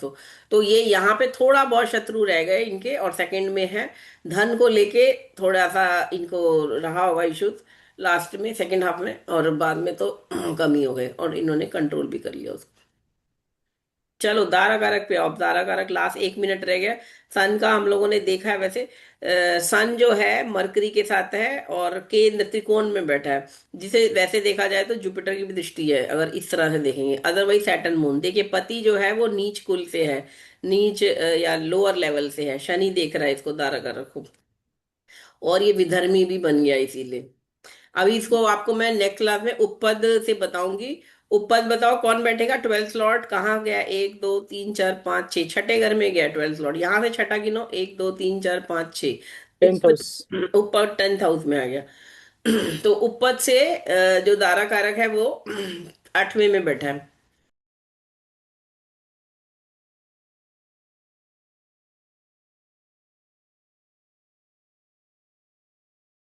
तो ये यहाँ पे थोड़ा बहुत शत्रु रह गए इनके, और सेकंड में है। धन को लेके थोड़ा सा इनको रहा होगा इश्यूज लास्ट में, सेकंड हाफ में, और बाद में तो कमी हो गए, और इन्होंने कंट्रोल भी कर लिया उसको। चलो दारा कारक पे, अब दारा कारक लास्ट 1 मिनट रह गया। सन का हम लोगों ने देखा है वैसे, सन जो है मरकरी के साथ है, और केंद्र त्रिकोण में बैठा है, जिसे वैसे देखा जाए तो जुपिटर की भी दृष्टि है अगर इस तरह से देखेंगे, अदरवाइज सैटर्न मून। देखिए पति जो है वो नीच कुल से है, नीच या लोअर लेवल से है, शनि देख रहा है इसको दारा कारक को, और ये विधर्मी भी बन गया इसीलिए। अभी इसको आपको मैं नेक्स्ट क्लास में उपपद से बताऊंगी। उपपद बताओ कौन बैठेगा, 12th स्लॉट कहाँ गया, 1 2 3 4 5 6, छठे घर में गया 12th स्लॉट, यहाँ से छठा गिनो, 1 2 3 4 5 6। 10th उपपद, हाउस। उपपद 10th हाउस में आ गया। तो उपपद से जो दारा कारक है वो 8वें में बैठा है।